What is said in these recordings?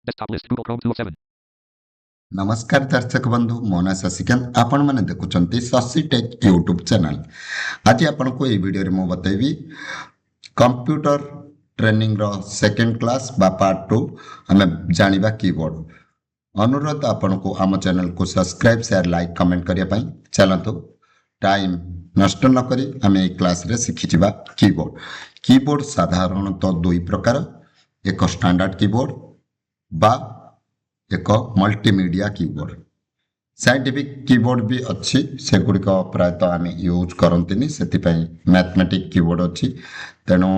Desktop list. Google Chrome 2 of 7. नमस्कार दर्शक बंधु मो ना शशिकांत आपण मैंने देखुं शशि टेक यूट्यूब चैनल। आज आपन को ये वीडियो मु बतेबी कंप्यूटर ट्रेनिंग रो सेकंड क्लास बा पार्ट 2 हमें जानिबा कीबोर्ड। अनुरोध आपन को आम चैनल को सब्सक्राइब शेयर लाइक कमेंट करिया पई चलंतु टाइम नष्ट न करी हमें ए क्लास रे सिखि जिबा कीबोर्ड। कीबोर्ड साधारणतः दुई प्रकार, एक स्टैंडर्ड कीबोर्ड बा एक मल्टीमीडिया कीबोर्ड। साइंटिफिक कीबोर्ड भी अच्छी से गुड़िक प्रायतः आम यूज करती से मैथमेटिक कीबोर्ड अच्छी तेणु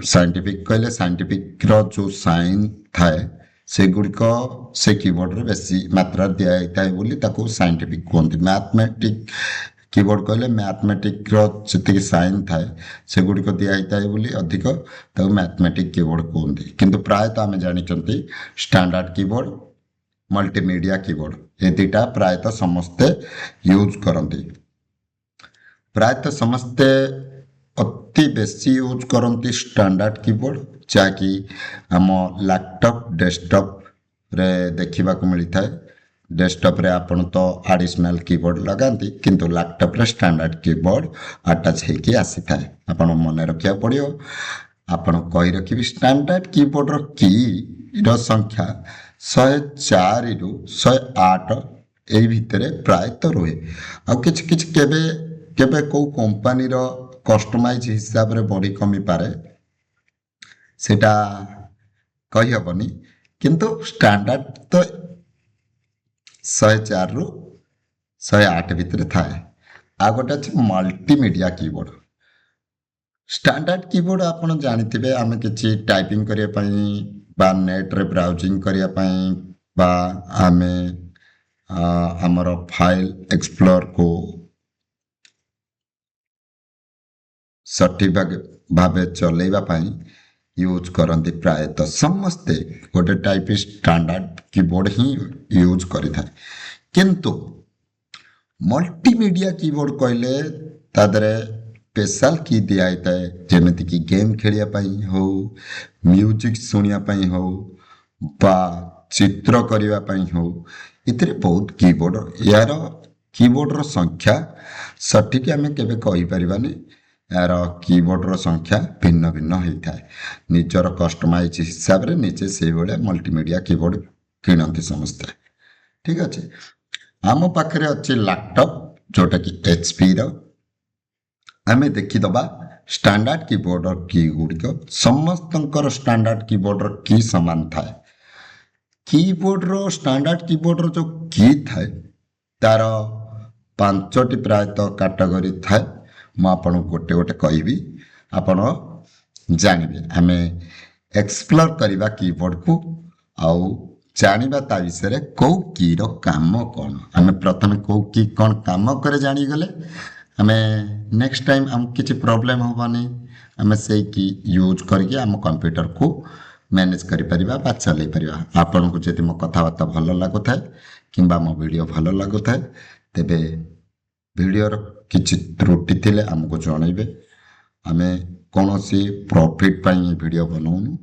साइंटिफिक कहले साइंटिफिक रो जो साइन थाए से गुड़िक से कीबोर्ड रे बेसी मात्रा दिया जाए बोली ताको साइंटिफिक कहते। मैथमेटिक कीबोर्ड कहले मैथमेटिक रो जति साइन थाए से गुड़िक दिया जाए बोली अधिक ताको मैथमेटिक कीबोर्ड कहते। किंतु प्रायतः आम जानी स्टैंडर्ड कीबोर्ड मल्टीमीडिया कीबोर्ड ये दुटा प्रायतः समस्ते यूज करती। प्रायतः समस्ते अति बेसी यूज करती स्टैंडर्ड कीबोर्ड जहाँकि आम लैपटॉप डेस्कटॉप रे देखा मिलता है। डेस्कटॉप रे आपण तो एडिशनल कीबोर्ड लगाती किंतु लैपटॉप रे स्टैंडर्ड कीबोर्ड अटैच होकर आसी थाए। आपण मन रखा पड़ो आपण कही रखी स्टैंडर्ड कीबोर्ड रो की रो संख्या 104 रु 108 यही भितर प्रायतः रुहे। आ किछ किछ केबे केबे को कंपनी रो कस्टमाइज हिसाब रे बड़ी कमी पारे सेटा कही हबनी किंतु स्टैंडर्ड तो 104 रु 108 भितर थाए। आ गोटे अछि मल्टीमीडिया कीबोर्ड। स्टैंडर्ड कीबोर्ड आपण जानिथिबे आमे किछि टाइपिंग करिया पई बा नेट रे ब्राउजिंग करिया पई बा आमे हमर फाइल एक्सप्लोर को सटीक भावे चलेबा पई यूज करती। प्रायतः समस्ते गोटे टाइप स्टैंडर्ड कीबोर्ड ही यूज करि थाए किंतु मल्टीमीडिया कीबोर्ड कहले तादरे स्पेशल की दिया जाता है जेमिति कि गेम खेलिया पई हो, म्यूजिक सुनिया पई हो बा चित्र करिया पई हो। इतरे बहुत कीबोर्ड यार कीबोर्ड रो संख्या सठिक आमे केबे कहि परिबानी। यार कीबोर्ड रो संख्या भिन्न भिन्न होता है। निजर कस्टमाइज हिसाब रे निजे से बळे मल्टीमीडिया कीबोर्ड किणंती समस्ते। ठीक अच्छे आम पाखरे अच्छे लैपटॉप जोटा कि एचपी रो आमे देखिदबा स्टैंडर्ड कीबोर्ड की गुड़िक समस्त स्टैंडर्ड कीबोर्ड की समान थाए। कीबोर्ड रो स्टैंडर्ड कीबोर्ड रो जो की थाए तार 5टी प्रायतः कैटेगरी थाए। मु आपन गोटे गोटे कहबी आपण जानिबे। आमे एक्सप्लोर करिबा कीबोर्ड को आउ जानिबा ता विषय कौ की रो काम कोन। आमे प्रथम कौ की कोन काम करे जानि गले आमे नेक्स्ट टाइम हम किसी प्रॉब्लम होबानी आमे से की यूज करके आम कंप्यूटर को मैनेज करि परिबा बा चलै परिबा। आपन को जति मो कथाबार्ता भल लागुथाय किंबा मो वीडियो भल लागुथाय तेबे वीडियो रो किछि त्रुटि थिले हमको जणाइबे। आमे कोनोसी प्रॉफिट पई वीडियो बनाउनु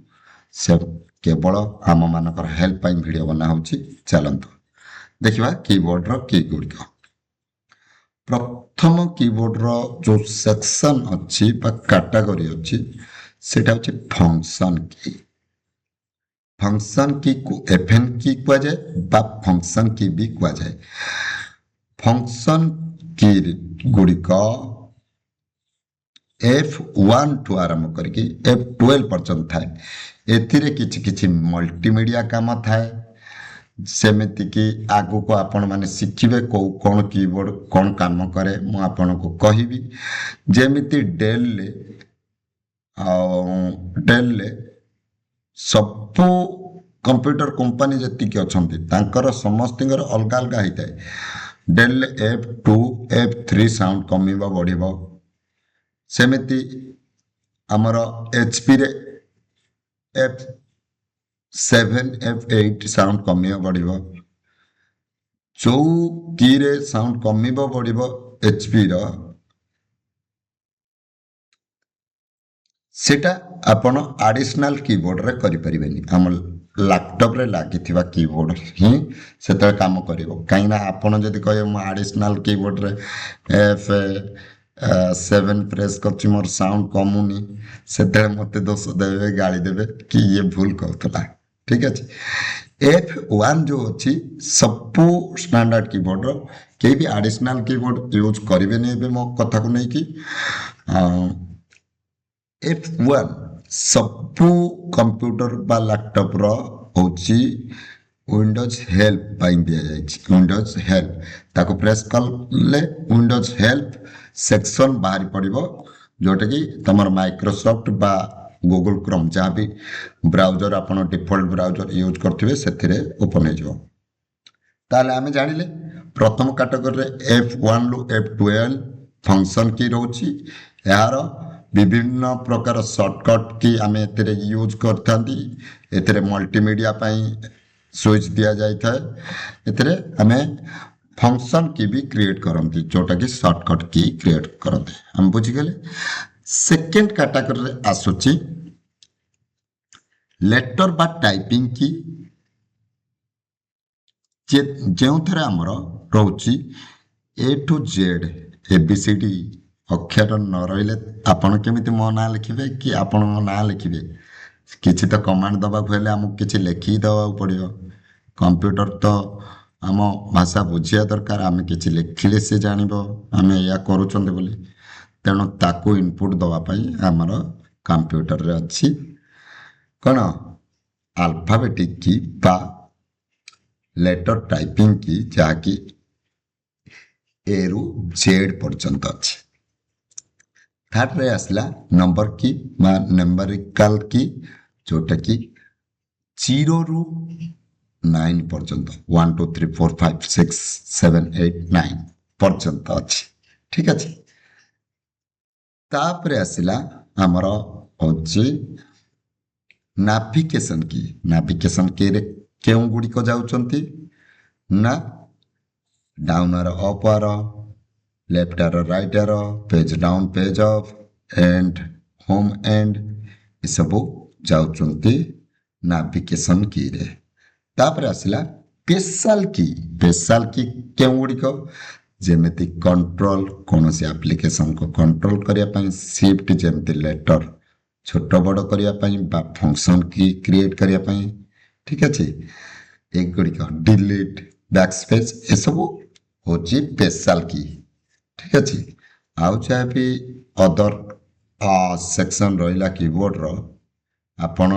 से केवल आम मानकर हेल्प पई वीडियो बना होछि। चलंतु देखिबा कीबोर्ड रो की गुड़िक। प्रथम कीबोर्ड रो जो सेक्शन अच्छी बा कैटेगरी अच्छी सेटा होछि फंक्शन की। फंक्शन की को एफएन की कुआ जाए बा फंक्शन की भी कुआ जाए। फंक्शन की गुड़िक F1 ठू आरंभ करके F12 पर्यंत थाए। एथिरे किछि किछि मल्टीमीडिया काम थाए सेमिति कि आगु को आपण माने शिखिबे को कोन कीबोर्ड कोन काम करे मु आपण को कहिबी। जेमिति डेल ले सब कंप्यूटर कंपनी जति अछंती तांकर समस्तिंगर अलग अलग होता है। डेल F2 F3 साउंड कमिबा बढ़िबो सेमिति हमर एचपी रे F7 F8 साउंड कमिबा बढ़िबो। जो की रे साउंड कमिबा बढ़िबो एचपी रो सेटा आपण एडिशनल कीबोर्ड रे करि परिबेनी। हम ଲାପଟପ୍ରେ ଲାଗିଥିବା କିବୋର୍ଡ଼ ହିଁ ସେତେବେଳେ କାମ କରିବ। କାହିଁକିନା ଆପଣ ଯଦି କହିବେ ମୁଁ ଆଡ଼ିସନାଲ୍ କିବୋର୍ଡ଼ରେ F7 ପ୍ରେସ୍ କରୁଛି ମୋର ସାଉଣ୍ଡ କମୁନି, ସେତେବେଳେ ମୋତେ ଦୋଷ ଦେବେ, ଗାଳି ଦେବେ କି ଇଏ ଭୁଲ କହୁଥିଲା। ଠିକ୍ ଅଛି। F1 ଯେଉଁ ଅଛି ସବୁ ଷ୍ଟାଣ୍ଡାର୍ଡ଼ କିବୋର୍ଡ଼ର, କେହି ବି ଆଡ଼ିସନାଲ୍ କିବୋର୍ଡ଼ ୟୁଜ୍ କରିବେନି ଏବେ ମୋ କଥାକୁ ନେଇକି। F1 ସବୁ କମ୍ପ୍ୟୁଟର ବା ଲ୍ୟାପଟପ୍ର ହେଉଛି ୱିଣ୍ଡୋଜ୍ ହେଲ୍ପ ପାଇଁ ଦିଆଯାଇଛି। ୱିଣ୍ଡୋଜ୍ ହେଲ୍ପ ତାକୁ ପ୍ରେସ୍ କଲେ ୱିଣ୍ଡୋଜ୍ ହେଲ୍ପ ସେକ୍ସନ୍ ବାହାରି ପଡ଼ିବ, ଯେଉଁଟାକି ତୁମର ମାଇକ୍ରୋସଫ୍ଟ ବା ଗୁଗଲ କ୍ରୋମ୍ ଯାହା ବି ବ୍ରାଉଜର ଆପଣ ଡିଫଲ୍ଟ ବ୍ରାଉଜର ୟୁଜ୍ କରୁଥିବେ ସେଥିରେ ଓପନ୍ ହେଇଯିବ। ତାହେଲେ ଆମେ ଜାଣିଲେ ପ୍ରଥମ କାଟେଗୋରୀରେ F1ରୁ F12 ଫଙ୍କସନ୍ କି ରହୁଛି। ଏହାର ବିଭିନ୍ନ ପ୍ରକାର ସର୍ଟକଟ୍ କି ଆମେ ଏଥିରେ ୟୁଜ୍ କରିଥାନ୍ତି। ଏଥିରେ ମଲ୍ଟିମିଡ଼ିଆ ପାଇଁ ସୁଇଚ୍ ଦିଆଯାଇଥାଏ। ଏଥିରେ ଆମେ ଫଙ୍କସନ୍ କି ବି କ୍ରିଏଟ୍ କରନ୍ତି, ଯେଉଁଟାକି ସର୍ଟକଟ୍ କି କ୍ରିଏଟ୍ କରନ୍ତି। ଆମେ ବୁଝିଗଲେ। ସେକେଣ୍ଡ କାଟାଗୋରୀରେ ଆସୁଛି ଲେଟର ବା ଟାଇପିଂ କି, ଯେଉଁଥିରେ ଆମର ରହୁଛି A to Z ABCD ଅକ୍ଷର ନ ରହିଲେ ଆପଣ କେମିତି ମୋ ନାଁ ଲେଖିବେ କି ଆପଣଙ୍କ ନାଁ ଲେଖିବେ? କିଛି ତ କମାଣ୍ଡ ଦେବାକୁ ହେଲେ ଆମକୁ କିଛି ଲେଖିକି ଦେବାକୁ ପଡ଼ିବ। କମ୍ପ୍ୟୁଟର ତ ଆମ ଭାଷା ବୁଝିବା ଦରକାର। ଆମେ କିଛି ଲେଖିଲେ ସେ ଜାଣିବ ଆମେ ଏଇଆ କରୁଛନ୍ତି ବୋଲି। ତେଣୁ ତାକୁ ଇନପୁଟ୍ ଦେବା ପାଇଁ ଆମର କମ୍ପ୍ୟୁଟରରେ ଅଛି କ'ଣ, ଆଲଫାବେଟିକ୍ କି ବା ଲେଟର ଟାଇପିଂ କି, ଯାହାକି A ରୁ Z ପର୍ଯ୍ୟନ୍ତ ଅଛି। ଥାର୍ଡ଼ରେ ଆସିଲା ନମ୍ବର କି ବା ନମ୍ବରିକାଲ କି, ଯେଉଁଟାକି 0ରୁ 9 ପର୍ଯ୍ୟନ୍ତ 1 2 3 4 5 6 7 8 9 ପର୍ଯ୍ୟନ୍ତ ଅଛି। ଠିକ୍ ଅଛି। ତାପରେ ଆସିଲା ଆମର ହେଉଛି ନାଭିଗେସନ୍ କି। ନାଭିଗେସନ୍ କିରେ କେଉଁ ଗୁଡ଼ିକ ଯାଉଛନ୍ତି ନା down arrow up arrow, left arrow right arrow, page down page up end home end, ଏସବୁ ଯାଉଛନ୍ତି ନାଭିଗେସନ୍ କିରେ। ତାପରେ ଆସିଲା ସ୍ପେଶାଲ କି। ସ୍ପେଶାଲ କି କେଉଁ ଗୁଡ଼ିକ, ଯେମିତି କଣ୍ଟ୍ରୋଲ, କୌଣସି ଆପ୍ଲିକେସନକୁ କଣ୍ଟ୍ରୋଲ କରିବା ପାଇଁ, ସିଫ୍ଟ ଯେମିତି ଲେଟର ଛୋଟ ବଡ଼ କରିବା ପାଇଁ ବା ଫଙ୍କସନ୍ କି କ୍ରିଏଟ୍ କରିବା ପାଇଁ। ଠିକ୍ ଅଛି। ଏଗୁଡ଼ିକ ଡିଲିଟ୍, ବ୍ୟାକସ୍ପେସ୍ ଏସବୁ ହେଉଛି ସ୍ପେଶାଲ କି। ଠିକ୍ ଅଛି। ଆଉ ଯାହା ବି ଅଦର ସେକ୍ସନ୍ ରହିଲା କିବୋର୍ଡ଼ର, ଆପଣ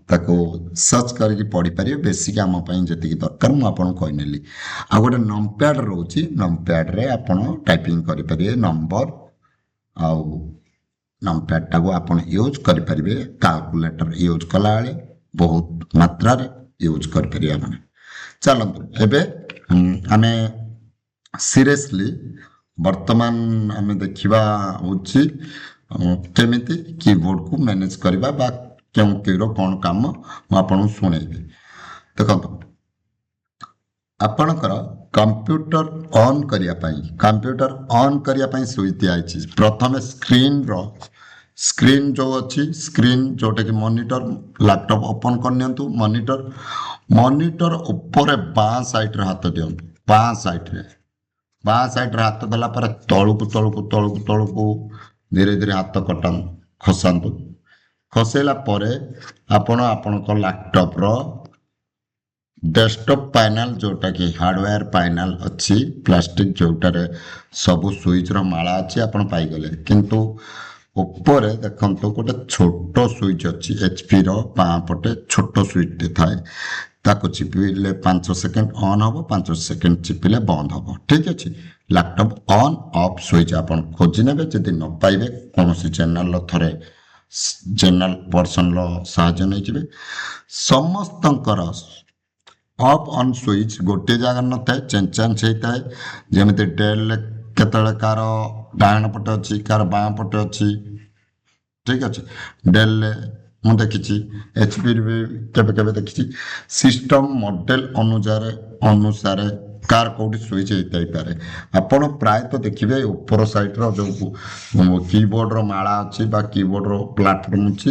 ତାକୁ ସର୍ଚ୍ଚ କରିକି ପଢ଼ିପାରିବେ। ବେସିକ୍ ଆମ ପାଇଁ ଯେତିକି ଦରକାର ମୁଁ ଆପଣଙ୍କୁ କହିନେଲି। ଆଉ ଗୋଟେ ନମ୍ପ୍ୟାଡ୍ ରହୁଛି, ନମ୍ପ୍ୟାଡ୍ରେ ଆପଣ ଟାଇପିଂ କରିପାରିବେ ନମ୍ବର, ଆଉ ନମ୍ପ୍ୟାଡ୍ଟାକୁ ଆପଣ ୟୁଜ୍ କରିପାରିବେ କାଲକୁଲେଟର ୟୁଜ୍ କଲାବେଳେ ବହୁତ ମାତ୍ରାରେ ୟୁଜ୍ କରିପାରିବେ ଆମେ। ଚାଲନ୍ତୁ ଏବେ ଆମେ ସିରିୟସଲି ବର୍ତ୍ତମାନ ଆମେ ଦେଖିବା ହେଉଛି କେମିତି କିବୋର୍ଡ଼କୁ ମ୍ୟାନେଜ୍ କରିବା ବା କେଉଁ କିର କ'ଣ କାମ ମୁଁ ଆପଣଙ୍କୁ ଶୁଣେଇବି। ଦେଖନ୍ତୁ, ଆପଣଙ୍କର କମ୍ପ୍ୟୁଟର ଅନ୍ କରିବା ପାଇଁ ସୁଇଚ୍ ଦିଆଯାଇଛି। ପ୍ରଥମେ ସ୍କ୍ରିନ୍ ଯେଉଁ ଅଛି, ସ୍କ୍ରିନ୍ ଯେଉଁଟାକି ମନିଟର, ଲ୍ୟାପଟପ୍ ଓପନ୍ କରିନିଅନ୍ତୁ। ମନିଟର ଉପରେ ବାଁ ସାଇଡ଼୍ରେ ହାତ ଦିଅନ୍ତୁ। ବାଁ ସାଇଡ଼୍ରେ ହାତ ଦେଲା ପରେ ତଳକୁ ଧୀରେ ଧୀରେ ହାତ ଖସାନ୍ତୁ। ଖସେଇଲା ପରେ ଆପଣ ଆପଣଙ୍କ ଲ୍ୟାପଟପ୍ର ଡେସ୍କଟପ୍ ପ୍ୟାନେଲ, ଯେଉଁଟାକି ହାର୍ଡ଼ୱେର୍ ପ୍ୟାନେଲ ଅଛି ପ୍ଲାଷ୍ଟିକ୍, ଯେଉଁଟାରେ ସବୁ ସୁଇଚ୍ର ମାଳା ଅଛି ଆପଣ ପାଇଗଲେ। କିନ୍ତୁ ଉପରେ ଦେଖନ୍ତୁ ଗୋଟେ ଛୋଟ ସୁଇଚ୍ ଅଛି, HPର ବାଁ ପଟେ ଛୋଟ ସୁଇଚ୍ଟେ ଥାଏ। ତାକୁ ଚିପିଲେ 5 ସେକେଣ୍ଡ ଅନ୍ ହେବ, 5 ସେକେଣ୍ଡ ଚିପିଲେ ବନ୍ଦ ହେବ। ଠିକ୍ ଅଛି। ଲ୍ୟାପଟପ୍ ଅନ୍ ଅଫ୍ ସୁଇଚ୍ ଆପଣ ଖୋଜି ନେବେ। ଯଦି ନ ପାଇବେ କୌଣସି ଚ୍ୟାନେଲର ଥରେ ଜେନେରାଲ ପର୍ସନର ସାହାଯ୍ୟ ନେଇଯିବେ। ସମସ୍ତଙ୍କର ଅଫ୍ ଅନ୍ ସୁଇଚ୍ ଗୋଟିଏ ଜାଗାରେ ନଥାଏ, ଚେଞ୍ଜ ହେଇଥାଏ। ଯେମିତି ଡେଲ୍ରେ କେତେବେଳେ କାହାର ଡାହାଣ ପଟେ ଅଛି, କାହାର ବାଁ ପଟେ ଅଛି। ଠିକ୍ ଅଛି। ଡେଲ୍ରେ ମୁଁ ଦେଖିଛି, HPରେ ବି କେବେ କେବେ ଦେଖିଛି। ସିଷ୍ଟମ ମଡେଲ ଅନୁସାରେ କାହାର କେଉଁଠି ସୁଇଚ୍ ହେଇଥାଇପାରେ। ଆପଣ ପ୍ରାୟତଃ ଦେଖିବେ ଉପର ସାଇଡ଼୍ର ଯେଉଁ କିବୋର୍ଡ଼ର ମାଳା ଅଛି ବା କିବୋର୍ଡ଼ର ପ୍ଲାଟଫର୍ମ ଅଛି,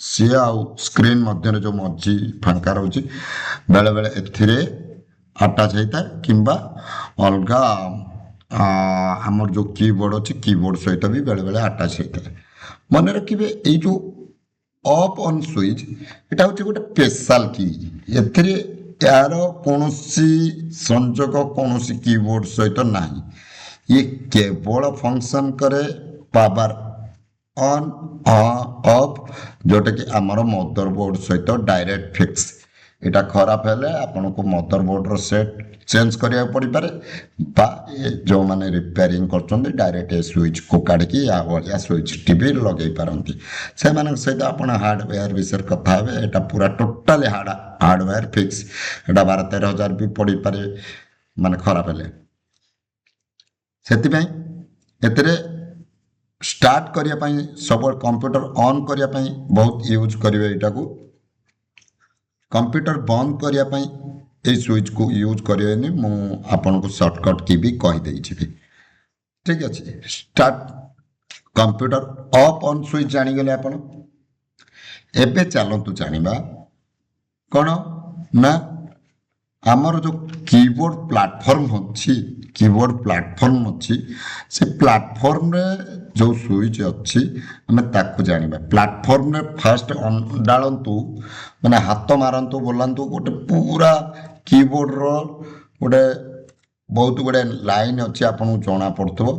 सी आउ स्क्रीन मध्य जो मझी फांका रोचे बेले बेले एथिरे अटाच होता है किंबा अलग आमर जो कीबोर्ड अच्छे कीबोर्ड सहित भी बेले बेले अटाच होता है मन रखिए ये जो ऑफ ऑन स्विच एटा हूँ गोटे स्पेशल की एथिरे यार कौन संजोग कौन कीबोर्ड सहित ना ये केवल फंक्शन करे पावर ऑन ऑफ जोटा कि आमर मदरबोर्ड सहित डायरेक्ट फिक्स एटा खराब हेले आपन को मदरबोर्ड रो सेट चेंज करिया पड़ी पारे बा जो माने रिपेयरिंग करछन डायरेक्ट ए स्विच को काढ की या स्विच टीवी लगे पारंती से माने सहित आपन हार्डवेयर विषय कथा हेबे एटा पूरा टोटली हार्डवेयर फिक्स एटा 12-13 हजार भी पड़ी पारे माने खराब हेले सेति पई एतरे स्टार्ट करिया पई सब कंप्यूटर ऑन करिया पई बहुत यूज करिवे एटा को कंप्यूटर बंद करिया पई ए स्विच को यूज करिवेनी मु आपन को शॉर्टकट की भी कहि देई छी ठीक अछि start computer of on switch जानि गेले आपन एबे चलंतु जानिबा कोन ना आमर जो कीबोर्ड प्लेटफॉर्म अच्छी से प्लेटफॉर्म रे जो स्विच अच्छी हमें ताकू जानिबा प्लेटफॉर्म रे फर्स्ट डालंतु माने हाथ मारंतु बोलंतु गोटे पूरा कीबोर्ड रो गोटे बहुत गुड़े लाइन अच्छी आपन जना पड़थबो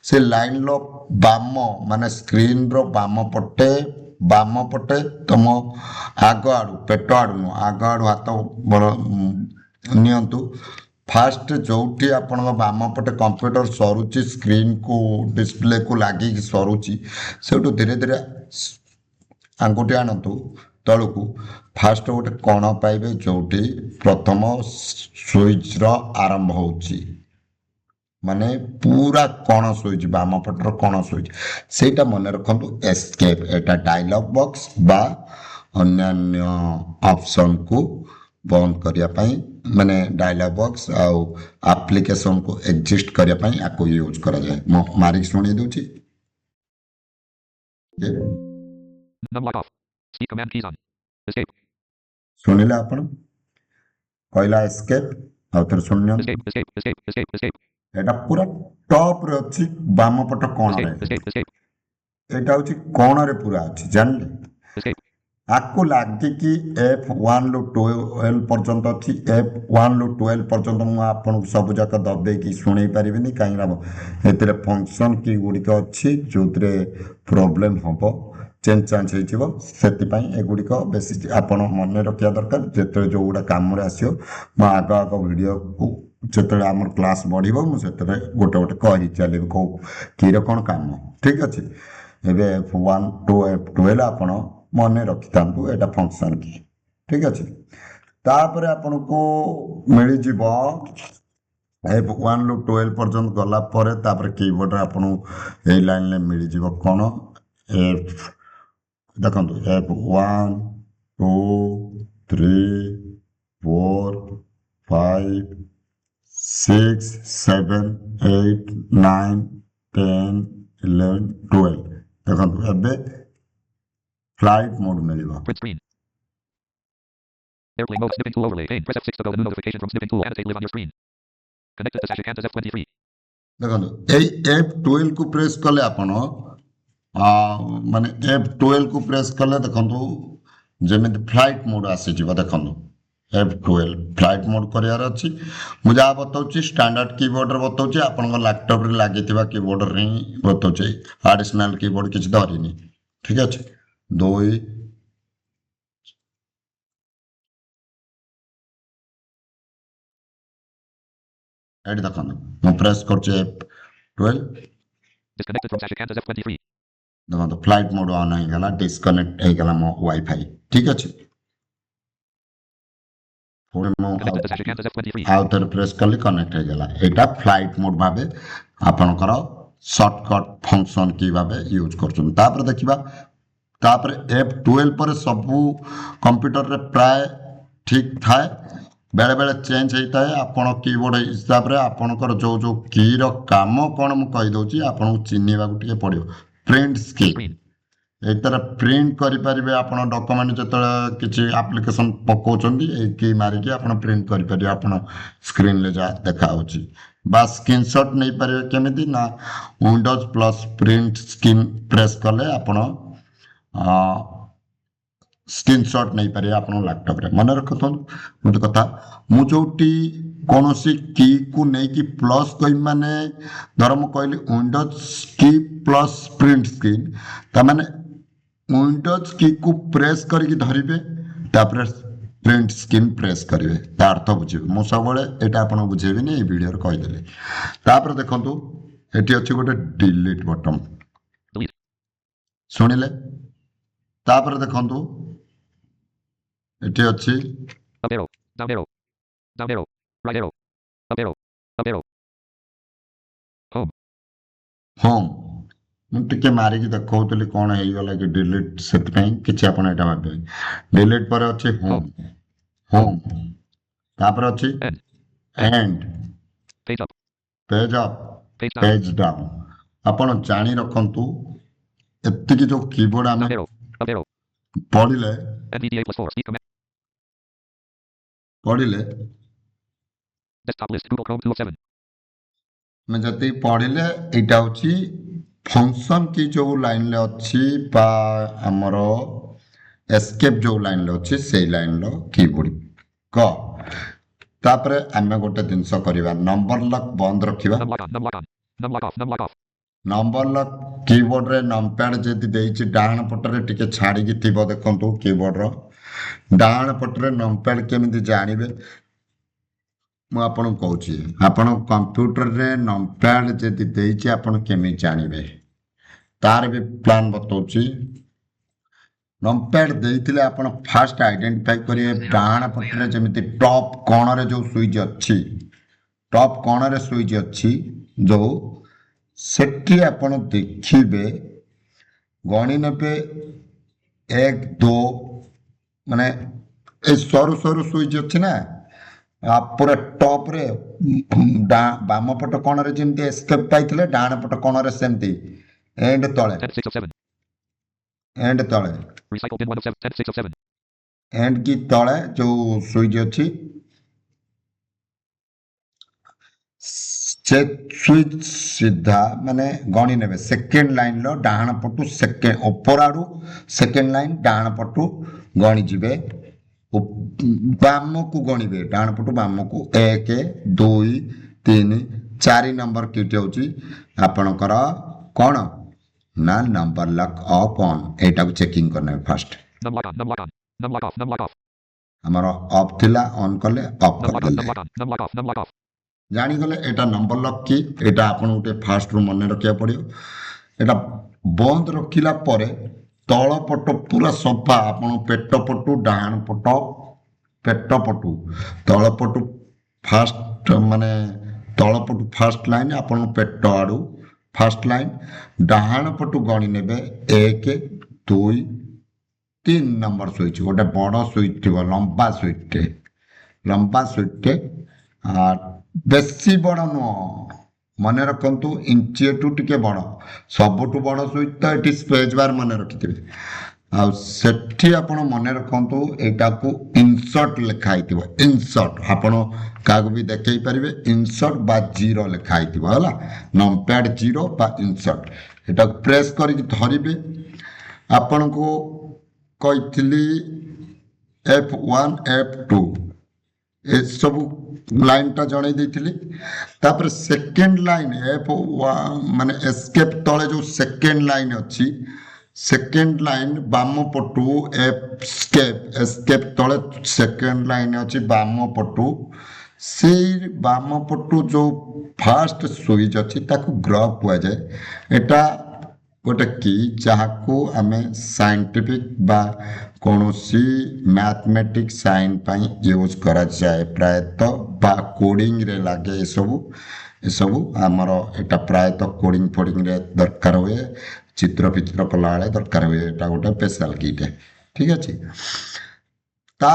से लाइन लो बाम माने स्क्रीन रो बाम पटे तुम आग आड़ू पेट आड़ू आग आड़ू हाथ नियंतु फास्ट जोठी आपण बाम पटे कंप्यूटर सरुची स्क्रीन को डिस्प्ले को लागी सरुची सेठू धीरे धीरे आंगुठी आणतु तलू फास्ट गोटे कण पाइबे जोठी प्रथम स्विच रो आरंभ होची माने पूरा कण स्विच बाम पटर कण स्विच सेटा मन रखंतु एस्केप एटा डायलॉग बॉक्स बा अन्य ऑप्शन को बंद करिया पई माने डायलॉग बॉक्स आउ एप्लीकेशन को एग्जिस्ट करिया पई आको यूज करा जाय म मारी सुनी दोची Num lock off. Speak command keys on. Escape. सुनिला आपण कहला एस्केप आ थर सुनियो Escape. एटा पूरा टॉप रे अछि बाम पट कोण रे Escape. एटा होछि कोण रे पूरा अछि जानले Escape. आपको लगे कि F1 लो 12 पर्यंत अच्छी F1 लो 12 पर्यंत मुझे आपको सब जाक दबे कि शुणी पारिनी कहीं ए फंक्शन की गुड़िक अच्छी जो प्रोब्लेम हम चेंज चांज हो एगुड़िक बेस आप मन रखा दरकार जो जो गुड़ा कम आसो आग आग भिड को जो आम क्लास बढ़ो मुझे गोटे गोटे कही चलिए कौ की कौन कम ठीक अच्छे एवं F1 to F12 आपण मन रखी था यहाँ फंक्शन की ठीक अच्छे तापर आपन को मिल F1 लो 12 पर्यंत गला तापर कीबोर्ड आपन ए लाइन में मिल जीव कौन F देखो F1 2 3 4 5 6 7 8 9 10 11 12 देखो एबे फ्लाइट मोड मिलेगा Print screen. Airplane mode snipping tool overlay pane. Press F6 to go the new notification from snipping tool. Annotate live on your screen. Connected to Sashikant as F23. देखो ए F12 को press कले आपण माने F12 को press कले देखो जेमिति flight mode आसी जीव देखो F12 फ्लाइट मोड करियार अछि मुझे आ बताउची स्टैंडर्ड कीबोर्ड रे बताउची आपन लैपटॉप रे लागितिबा कीबोर्ड रे बताउची एडिशनल कीबोर्ड किछ धरिनी ठीक अछि 2 एड देखो मैं प्रेस करचे F12 Disconnected from Sashikant as F23. देखो फ्लाइट मोड ऑन हो गला डिस्कनेक्ट हो गला मो वाईफाई ठीक अछि पूरे मो Connected to Sashikant as F23. Outer press कले कनेक्ट हो गला एटा फ्लाइट मोड भाबे आपनकर शॉर्टकट फंक्शन की भाबे यूज करछन तापर देखिबा तापर F12 पर सब कंप्यूटर रे प्राय ठीक थाए बेले बेले चेंज होता है आपण कीबोर्ड हिसाब रे आपनकर जो जो की रो काम कोन मु कहि दोची आपन चिन्हिबा को टिके पड़ियो प्रिंट स्क्रीन ଏଇଟାରେ ପ୍ରିଣ୍ଟ କରିପାରିବେ ଆପଣ ଡକୁମେଣ୍ଟ ଯେତେବେଳେ କିଛି ଆପ୍ଲିକେସନ୍ ପକାଉଛନ୍ତି ଏଇ କି ମାରିକି ଆପଣ ପ୍ରିଣ୍ଟ କରିପାରିବେ ଆପଣ ସ୍କ୍ରିନ୍ରେ ଯାହା ଦେଖାହେଉଛି ବା ସ୍କ୍ରିନଶଟ୍ ନେଇପାରିବେ କେମିତି ନା Windows plus print screen press କଲେ ଆପଣ ସ୍କ୍ରିନଶଟ୍ ନେଇପାରିବେ ଆପଣଙ୍କ ଲ୍ୟାପଟପ୍ରେ ମନେ ରଖନ୍ତୁ ଗୋଟେ କଥା ମୁଁ ଯେଉଁଠି କୌଣସି କିକୁ ନେଇକି ପ୍ଲସ୍ କହିବି ମାନେ ଧର ମୁଁ କହିଲି ୱିଣ୍ଡୋଜ୍ କି ପ୍ଲସ୍ ପ୍ରିଣ୍ଟ ସ୍କ୍ରିନ୍ ତାମାନେ ୱିଣ୍ଡୋଜ୍ କିକୁ ପ୍ରେସ୍ କରିକି ଧରିବେ ତାପରେ ପ୍ରିଣ୍ଟ ସ୍କ୍ରିନ୍ ପ୍ରେସ୍ କରିବେ ତା ଅର୍ଥ ବୁଝିବେ ମୁଁ ସବୁବେଳେ ଏଇଟା ଆପଣ ବୁଝେଇବିନି ଏଇ ଭିଡ଼ିଓରେ କହିଦେଲି ତାପରେ ଦେଖନ୍ତୁ ଏଠି ଅଛି ଗୋଟେ ଡିଲିଟ୍ ବଟନ୍ Delete. ଶୁଣିଲେ ତାପରେ ଦେଖନ୍ତୁ ଏଠି ଅଛି Up arrow. Down arrow. Down arrow. Right arrow. Up arrow. Up arrow. Home. Home ମୁଁ ଟିକେ ମାରିକି ଦେଖାଉଥିଲି କ'ଣ ହେଇଗଲା କି ଡିଲିଟ୍ ସେଥିପାଇଁ କିଛି ଆପଣ ଏଇଟା ଭାବିବେ ଡିଲିଟ୍ ପରେ ଅଛି ହୋମ୍ ହୋମ୍ ତାପରେ ଅଛି End. End Page up. Page up Page down. Page down ଆପଣ ଜାଣି ରଖନ୍ତୁ ଏତିକି ଯେଉଁ କିବୋର୍ଡ଼ ଆମେ Down arrow. Up arrow. ପଢ଼ିଲେ NVDA plus 4. Speak command. ପଢ଼ିଲେ Desktop list. Google Chrome 2 of 7. ଆମେ ଯେତିକି ପଢ଼ିଲେ ଏଇଟା ହେଉଛି ଫଙ୍କସନ୍ କି ଯେଉଁ ଲାଇନ୍ରେ ଅଛି ବା ଆମର ଏସ୍କେପ୍ ଯେଉଁ ଲାଇନ୍ରେ ଅଛି ସେଇ ଲାଇନ୍ର କିବୋର୍ଡ଼ କ ତାପରେ ଆମେ ଗୋଟେ ଜିନିଷ କରିବା ନମ୍ବର ଲକ୍ ବନ୍ଦ ରଖିବା Numlock on. Numlock on. Numlock off. Numlock off. Number lock କିବୋର୍ଡ଼ରେ ନମ୍ପ୍ୟାଡ୍ ଯଦି ଦେଇଛି ଡାହାଣ ପଟରେ ଟିକେ ଛାଡ଼ିକି ଥିବ ଦେଖନ୍ତୁ କିବୋର୍ଡ଼ର ଡାହାଣ ପଟରେ ନମ୍ପ୍ୟାଡ୍ କେମିତି ଜାଣିବେ ମୁଁ ଆପଣଙ୍କୁ କହୁଛି ଆପଣ କମ୍ପ୍ୟୁଟରରେ ନମ୍ପ୍ୟାଡ୍ ଯଦି ଦେଇଛି ଆପଣ କେମିତି ଜାଣିବେ ତାର ବି ପ୍ଲାନ୍ ବତାଉଛି ନମ୍ପ୍ୟାଡ୍ ଦେଇଥିଲେ ଆପଣ ଫାଷ୍ଟ ଆଇଡେଣ୍ଟିଫାଇ କରିବେ ଡାହାଣ ପଟରେ ଯେମିତି ଟପ୍ କଣରେ ଯେଉଁ ସୁଇଚ୍ ଅଛି ଟପ୍ କଣରେ ସୁଇଚ୍ ଅଛି ଯେଉଁ ସେଠି ଆପଣ ଦେଖିବେ ଗଣି ନେବେ 1 2 ମାନେ ଏ ସରୁ ସରୁ ସୁଇଚ୍ ଅଛି ନା ପୁରା ଟପ୍ରେ ବାମ ପଟ କଣରେ ଯେମିତି ଏସ୍କେପ୍ ପାଇଥିଲେ ଡାହାଣ ପଟ କଣରେ ସେମିତି ଏଣ୍ଡ ତଳେ 10 6 of 7. ଏଣ୍ଡ ତଳେ Recycle bin 1 of 7. 10 6 of 7. And କି ତଳେ ଯେଉଁ ସୁଇଚ୍ ଅଛି ସେ ସୁଇଚ୍ ସିଧା ମାନେ ଗଣି ନେବେ ସେକେଣ୍ଡ ଲାଇନ୍ର ଡାହାଣ ପଟୁ ସେକେଣ୍ଡ ଉପର ଆଡ଼ୁ ସେକେଣ୍ଡ ଲାଇନ୍ ଡାହାଣ ପଟୁ ଗଣିଯିବେ ବାମକୁ ଗଣିବେ ଡାହାଣ ପଟୁ ବାମକୁ 1 2 3 4 ନମ୍ବର କିଟ୍ ହେଉଛି ଆପଣଙ୍କର କ'ଣ ନା ନମ୍ବର ଲକ୍ ଅଫ୍ ଅନ୍ ଏଇଟାକୁ ଚେକିଂ କରିନେବେ first Numlock on. Numlock on. Numlock off. Numlock off. ଆମର ଅଫ୍ ଥିଲା ଅନ୍ କଲେ ଅଫ୍ Numlock on. କରିଦେଲେ Numlock on. Numlock off. Numlock off. ଜାଣିଗଲେ ଏଇଟା ନମ୍ବର ଲକ୍ କି ଏଇଟା ଆପଣଙ୍କୁ ଟିକେ ଫାଷ୍ଟରୁ ମନେ ରଖିବାକୁ ପଡ଼ିବ ଏଇଟା ବନ୍ଦ ରଖିଲା ପରେ ତଳ ପଟ ପୁରା ସଫା ଆପଣ ପେଟ ପଟୁ ଡାହାଣ ପଟ ପେଟ ପଟୁ ତଳ ପଟୁ ଫାଷ୍ଟ ମାନେ ତଳ ପଟୁ ଫାଷ୍ଟ ଲାଇନ୍ ଆପଣଙ୍କ ପେଟ ଆଡ଼ୁ ଫାଷ୍ଟ ଲାଇନ୍ ଡାହାଣ ପଟୁ ଗଣି ନେବେ 1 2 3 ନମ୍ବର ସୁଇଚ୍ ଗୋଟେ ବଡ଼ ସୁଇଚ୍ ଥିବ ଲମ୍ବା ସୁଇଚ୍ଟେ ବେଶୀ ବଡ଼ ନୁହଁ ମନେ ରଖନ୍ତୁ ଇଞ୍ଚିଏଠୁ ଟିକେ ବଡ଼ ସବୁଠୁ ବଡ଼ ସୁଇଚ୍ ତ ଏଠି ସ୍ପେସ୍ ବାର୍ ମନେ ରଖିଥିବେ ଆଉ ସେଠି ଆପଣ ମନେ ରଖନ୍ତୁ ଏଇଟାକୁ ଇନସର୍ଟ ଲେଖା ହେଇଥିବ ଇନସର୍ଟ ଆପଣ କାହାକୁ ବି ଦେଖେଇ ପାରିବେ ଇନସର୍ଟ ବା 0 ଲେଖା ହେଇଥିବ ହେଲା ନମ୍ପ୍ୟାଡ୍ 0 ବା ଇନସର୍ଟ ଏଟାକୁ ପ୍ରେସ୍ କରିକି ଧରିବେ ଆପଣଙ୍କୁ କହିଥିଲି F1 F2 ଏସବୁ ଲାଇନ୍ଟା ଜଣେଇ ଦେଇଥିଲି ତାପରେ ସେକେଣ୍ଡ ଲାଇନ୍ ମାନେ ଏସ୍କେପ୍ ତଳେ ଯେଉଁ ସେକେଣ୍ଡ ଲାଇନ୍ ଅଛି ସେକେଣ୍ଡ ଲାଇନ୍ ବାମ ପଟୁ ଏସ୍କେପ୍ ତଳେ ସେକେଣ୍ଡ ଲାଇନ୍ ଅଛି ବାମ ପଟୁ ସେଇ ବାମ ପଟୁ ଯେଉଁ ଫାଷ୍ଟ ସୁଇଚ୍ ଅଛି ତାକୁ ଗ୍ରବ୍ କୁହାଯାଏ ଏଟା ଗୋଟେ କି ଯାହାକୁ ଆମେ ସାଇଣ୍ଟିଫିକ୍ ବା କୌଣସି ମ୍ୟାଥମେଟିକ୍ ସାଇନ୍ ପାଇଁ ୟୁଜ୍ କରାଯାଏ ପ୍ରାୟତଃ ବା କୋଡ଼ିଂରେ ଲାଗେ ଏସବୁ ଆମର ଏଇଟା ପ୍ରାୟତଃ କୋଡ଼ିଂ ଫୋଡ଼ିଂରେ ଦରକାର ହୁଏ ଚିତ୍ର ଫିତ୍ର କଲାବେଳେ ଦରକାର ହୁଏ ଏଇଟା ଗୋଟେ ସ୍ପେଶାଲ୍ କିଟେ ଠିକ୍ ଅଛି ତା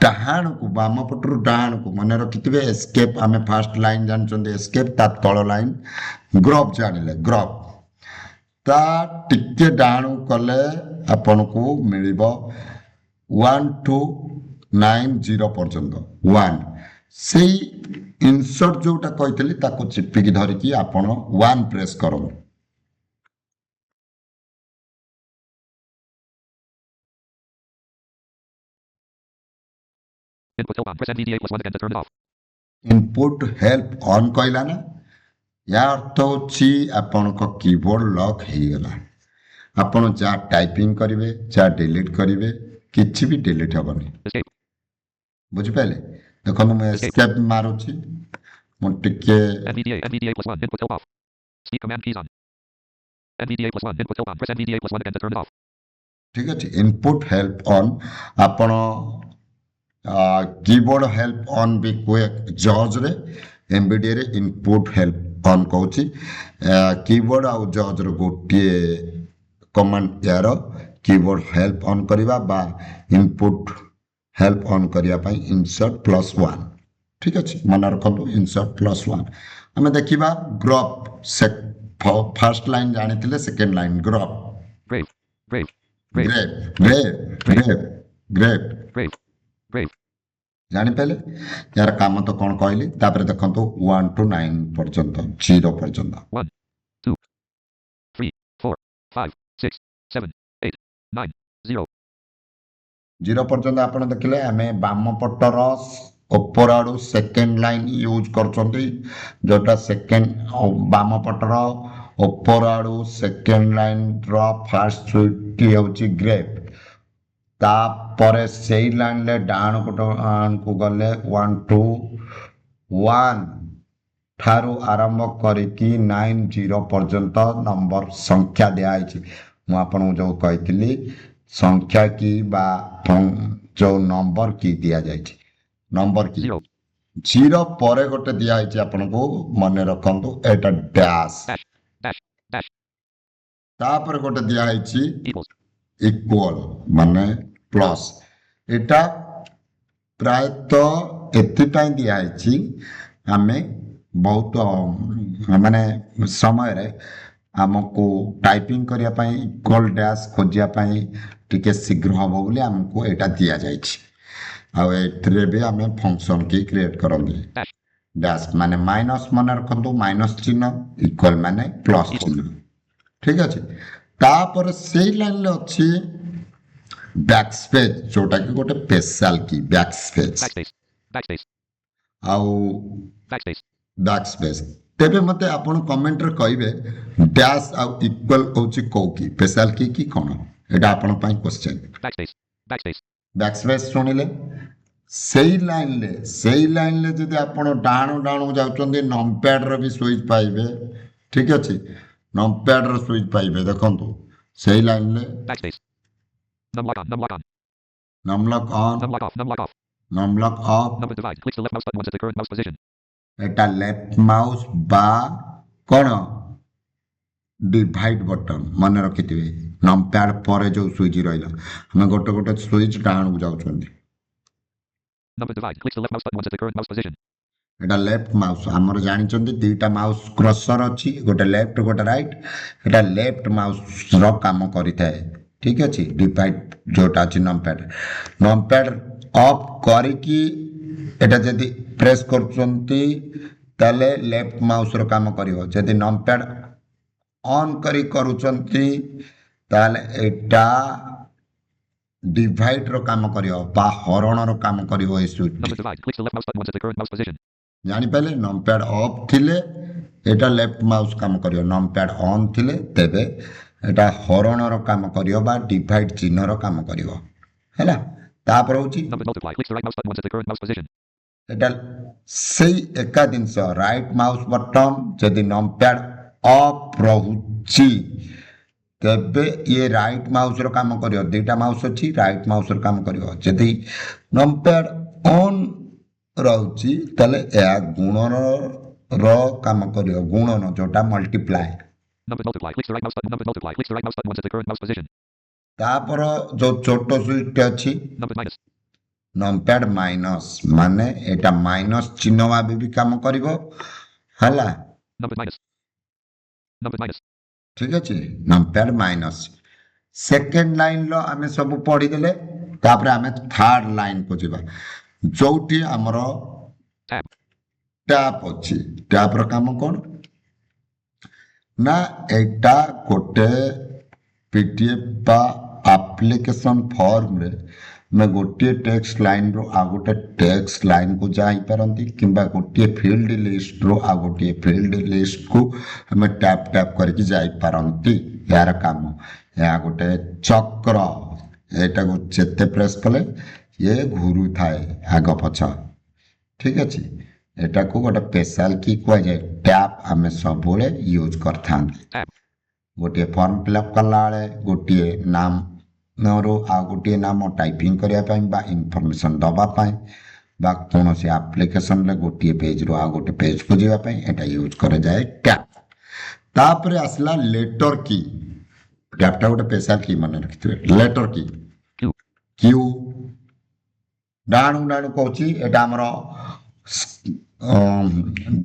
ଡାହାଣକୁ ବାମ ପଟରୁ ଡାହାଣକୁ ମନେ ରଖିଥିବେ ଏସ୍କେପ୍ ଆମେ ଫାଷ୍ଟ ଲାଇନ୍ ଜାଣିଛନ୍ତି ଏସ୍କେପ୍ ତା ତଳ ଲାଇନ୍ ଗ୍ରବ୍ ଜାଣିଲେ ଗ୍ରବ୍ ତା ଟିକେ ଡାହାଣକୁ କଲେ ଆପଣଙ୍କୁ ମିଳିବ 1 to 90 ପର୍ଯ୍ୟନ୍ତ 1 ସେଇ ଇନସର୍ଟ ଯୋଉଟା କହିଥିଲି ତାକୁ ଚିପିକି ଧରିକି ଆପଣ 1 ପ୍ରେସ୍ କରନ୍ତୁ। Input help on. Press NVDA plus 1 again to turn it off. Input help on କହିଲା ନା, ୟା ଅର୍ଥ ହେଉଛି ଆପଣଙ୍କ କିବୋର୍ଡ ଲକ୍ ହେଇଗଲା। ଆପଣ ଯାହା ଟାଇପିଂ କରିବେ, ଯାହା ଡିଲିଟ୍ କରିବେ, କିଛି ବି ଡିଲିଟ୍ ହେବନି। Escape. ବୁଝିପାରିଲେ? ଦେଖନ୍ତୁ ମୁଁ ଏସ୍କେପ୍ ମାରୁଛି, ମୁଁ ଟିକେ NVDA plus 1. Input help off. Speak command keys on. NVDA plus 1. Input help on. Press NVDA plus 1 again to turn it off. ଠିକ୍ ଅଛି। ଇନପୁଟ ହେଲ୍ପ ଅନ୍ ଆପଣ कीबोर्ड हेल्प ऑन भी कुए जॉर्ज रे एमबीडी रे इनपुट हेल्प ऑन कहूची कीबोर्ड आउ George रो गोटे command यार कीबोर्ड हेल्प ऑन करिवा बा इनपुट हेल्प ऑन करिया पई इंसर्ट +1 ठीक अछि मन रखंतु इंसर्ट +1 हमें देखिबा ग्रुप से फर्स्ट लाइन जानिथिले second line group Grave. Grave. ग्रेप Grave. जानी पहले यार काम तो कौन कहली तापर देखंतु 1 to 9 पर्यंत 0 पर्यंत 1, 2, 3, 4, 5, 6, 7, 8, 9, 0. 0 पर्यंत आपण देखिले हमें बाम पटर ऊपर आड़ू सेकेंड लाइन यूज करछंती जोटा सेकेंड बाम पटर ऊपर आड़ू second line row first suite होची ग्रेप तापरे सेई लाइन ले डाण को गले 1 to 1 ठारू आरंभ करिकी 90 पर्यंत नंबर संख्या दिया मु आपन जो कही संख्या की बा जो नंबर की दिया जाए नंबर की 0 परे गोटे दिया आपन को मन रखंतु एटा डैश तापर गोटे दिया इक्वल माने प्लस एटा प्रायतः एथिपाई दिखाई आमे बहुत माने समय रे आमको टाइपिंग करिया इक्वल डैश खोजिया टिके शीघ्र हम बोली आमको एटा दिया जाइछि आ एथरे भी आमे फंक्शन की क्रिएट करंदी डैश माने माइनस मन रखंतु माइनस चिन्ह इक्वल माने प्लस चिन्ह ठीक अछि तापर सेई लाइन ले अछि बैकस्पेस जोटा कि गोटे स्पेशल की बैकस्पेस आउ बैकस्पेस तेबे मते आपण कमेंट रे कहिबे डैश आउ इक्वल होची को की स्पेशल की कोन एटा आपण पई क्वेश्चन बैकस्पेस सुनिले सेई लाइन ले जदि आपण डाणो जाउचंदी नंपैड रो भी स्विच पाइबे ठीक अछि नंपैड रो स्विच पाइबे देखंतु सेई लाइन ले Numlock on. numlock on Numlock off. numlock off Number divide. Click the left mouse button once at the current mouse position. Etah left mouse बा कोन डिवाइड बटन मन रखिथिबे नंपैड पर जो स्विच रहइला हम गोटे गोटे स्विच डाउन जाउ छथि Number divide. Click the left mouse button once at the current mouse position. Etah left mouse हमर जानि छथि दुईटा माउस क्रसर अछि गोटे लेफ्ट गोटे राइट एटा लेफ्ट माउस रो काम करिथाय ठीक अछि डिवाइड जोटा अछि नंपैड ऑफ करिकी एटा जदि प्रेस करचंती ताले लेफ्ट माउस रो काम करिवो जदि नंपैड ऑन करी करूचंती ताले एटा डिवाइड रो काम करिवो बा हरण रो काम करिवो ए switch Number divide. Click the left mouse button once at the current mouse position. जानि पहले नंपैड ऑफ थिले एटा लेफ्ट माउस काम करिवो नंपैड ऑन थिले तेबे एटा हरण रो काम करिवो बा डिवाइड चिन्ह रो काम करिवो हैला तापर होची Number multiply. Click the right mouse button once at the current mouse position. एटा सेई एका दिनस राइट माउस बटन जदि नंपैड ऑफ रहुची तेबे ये राइट माउस रो काम करियो दुईटा माउस अछि राइट माउस रो काम करियो जदि नंपैड ऑन रहुची तले या गुणन रो काम करियो गुणन जोटा multiply Number multiply. Click the right mouse button. Number multiply. Click the right mouse button once at the current mouse position. तापर जो छोटो स्विच अछि Number minus. नंपैड माइनस माने एटा माइनस चिन्ह भाबे भी काम करिवो हला Number minus. Number minus. ठीक अच्छे नंप्याड माइनस सेकेंड लाइन लो आमे सब पढ़ीदेले तापर आमे थर्ड लाइन को जीवा जोठी हमर Tab. टैप अच्छी टैप रो काम कौन ना एटा गोटे पीडीएफ बा एप्लिकेशन फॉर्म रे मैं गोटे टेक्स्ट लाइन रो आ गोटे टेक्स्ट लाइन को जाई पारंती किंबा गोटे फील्ड लिस्ट रो आ गोटे फील्ड लिस्ट को हम टैप टैप करके जाई पारंती यार काम या गोटे चक्र एटा को जेते प्रेस कले ये घुरु थाए आग पछ ठीक अच्छे एटा को गोटे स्पेशल की कुआ जाए टैप आमे सब यूज करथांती Tab. गोटे फॉर्म फिलअप कला बेले गोटे नाम रो आ गोटे नाम टाइपिंग करिया पई बा इनफॉरमेशन दबा पई बा कोनोसी एप्लिकेशन ले गोटे पेज रो आ गोटे पेज को जीवा पई एटा यूज करे जाए टैप तापरे आसला लेटर की टैपटा गोटे स्पेशल की मन रखिथिबे लेटर की Q. क्यू डाणु डाणु कहूची एटा हमरो